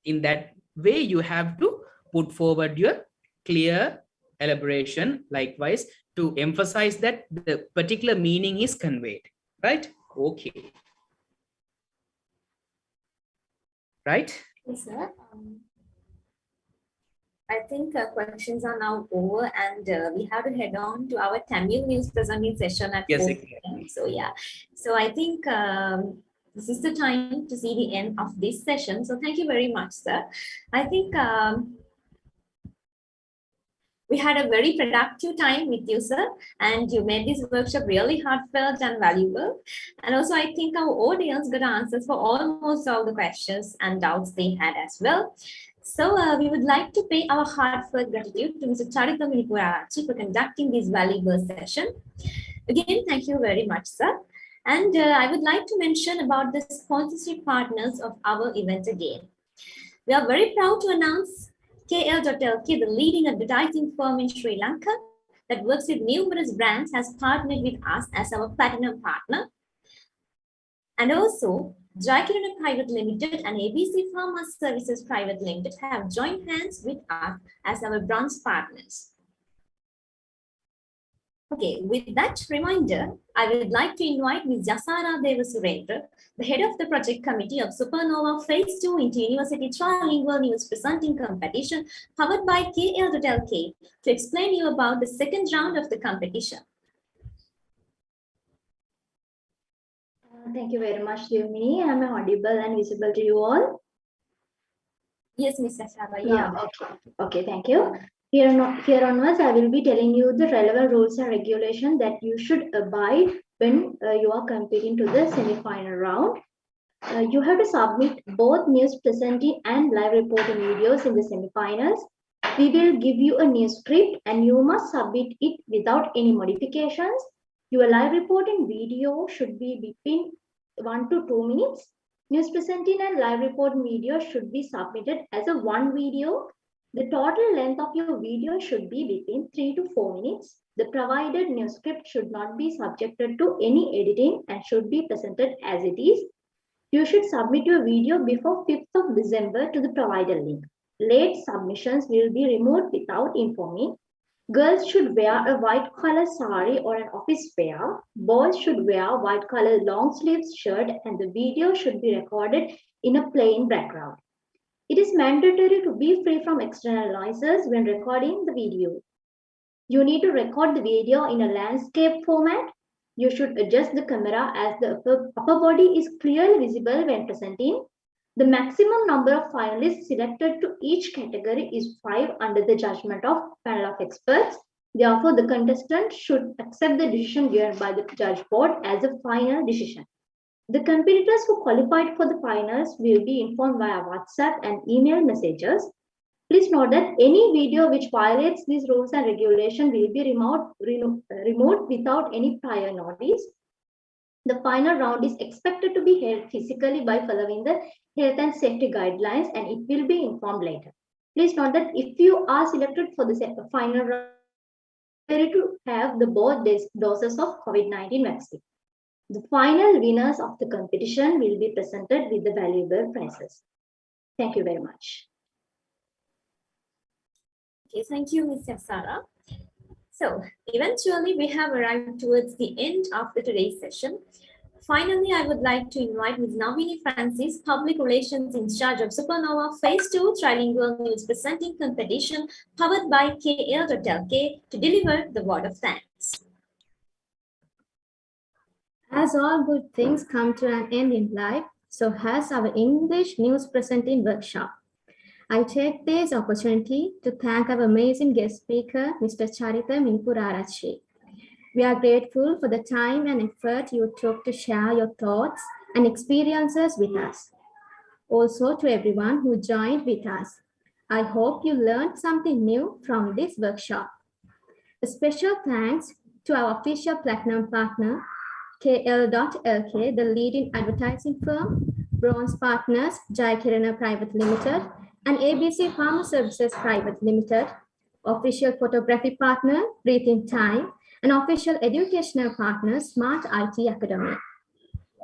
in that way you have to put forward your clear elaboration, likewise, to emphasize that the particular meaning is conveyed, right? Okay, right? Yes, sir. I think questions are now over, and we have to head on to our Tamil news presenting session at 4 p.m. So yeah, so I think this is the time to see the end of this session. So thank you very much, sir. I think we had a very productive time with you, sir, and you made this workshop really heartfelt and valuable. And also, I think our audience got answers for almost all the questions and doubts they had as well. So we would like to pay our heartfelt gratitude to Mr. Charitha Minipuraarachchi for conducting this valuable session. Again, thank you very much, sir. And I would like to mention about the sponsorship partners of our event again. We are very proud to announce KL.LK, the leading advertising firm in Sri Lanka that works with numerous brands, has partnered with us as our platinum partner. And also, Jayewardenepura Private Limited and ABC Pharma Services Private Limited have joined hands with us as our bronze partners. Okay, with that reminder, I would like to invite Ms. Jasara Devasurendra, the head of the project committee of Supernova Phase 2 Inter-University Trilingual News Presenting Competition powered by KL.LK, to explain you about the second round of the competition. Thank you very much, Dewmini. Am I audible and visible to you all? Yes, Ms. Jasara. Yeah, okay. Okay, thank you. Here onwards, I will be telling you the relevant rules and regulations that you should abide when you are competing to the semi-final round. You have to submit both news presenting and live reporting videos in the semi-finals. We will give you a news script and you must submit it without any modifications. Your live reporting video should be between 1 to 2 minutes. News presenting and live reporting video should be submitted as a one video. The total length of your video should be between 3 to 4 minutes. The provided news script should not be subjected to any editing and should be presented as it is. You should submit your video before 5th of December to the provided link. Late submissions will be removed without informing. Girls should wear a white color sari or an office wear. Boys should wear white color long sleeves shirt and the video should be recorded in a plain background. It is mandatory to be free from external noises when recording the video. You need to record the video in a landscape format. You should adjust the camera as the upper body is clearly visible when presenting. The maximum number of finalists selected to each category is 5 under the judgment of panel of experts. Therefore, the contestant should accept the decision given by the judge board as a final decision. The competitors who qualified for the finals will be informed via WhatsApp and email messages. Please note that any video which violates these rules and regulations will be removed without any prior notice. The final round is expected to be held physically by following the health and safety guidelines and it will be informed later. Please note that if you are selected for the final round, you need to have the both doses of COVID-19 vaccine. The final winners of the competition will be presented with the valuable prizes. Thank you very much. Okay, thank you, Ms. Jasara. So eventually we have arrived towards the end of today's session. Finally, I would like to invite Ms. Navini Francis, Public Relations in charge of Supernova Phase 2 Trilingual News Presenting Competition powered by KL.LK, to deliver the word of thanks. As all good things come to an end in life, so has our English news presenting workshop. I take this opportunity to thank our amazing guest speaker, Mr. Charitha Minipuraarachchi. We are grateful for the time and effort you took to share your thoughts and experiences with us. Also to everyone who joined with us. I hope you learned something new from this workshop. A special thanks to our official platinum partner, KL.LK, the leading advertising firm, bronze partners, Jayewardenepura Private Limited, and ABC Pharma Services Private Limited, official photography partner, Breathe in Time, and official educational partner, Smart IT Academy.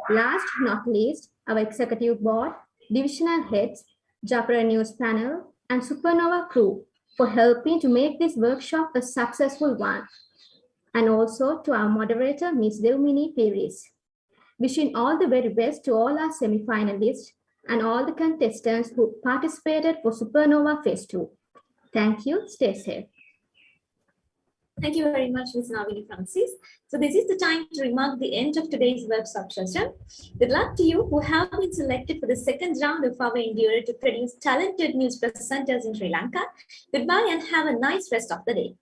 Last but not least, our executive board, divisional heads, Japara News panel, and Supernova crew for helping to make this workshop a successful one. And also to our moderator, Ms. Dewmini Peiris. Wishing all the very best to all our semi-finalists and all the contestants who participated for Supernova Phase 2. Thank you. Stay safe. Thank you very much, Ms. Navini Francis. So this is the time to remark the end of today's workshop session. Good luck to you who have been selected for the second round of our endeavor to produce talented news presenters in Sri Lanka. Goodbye and have a nice rest of the day.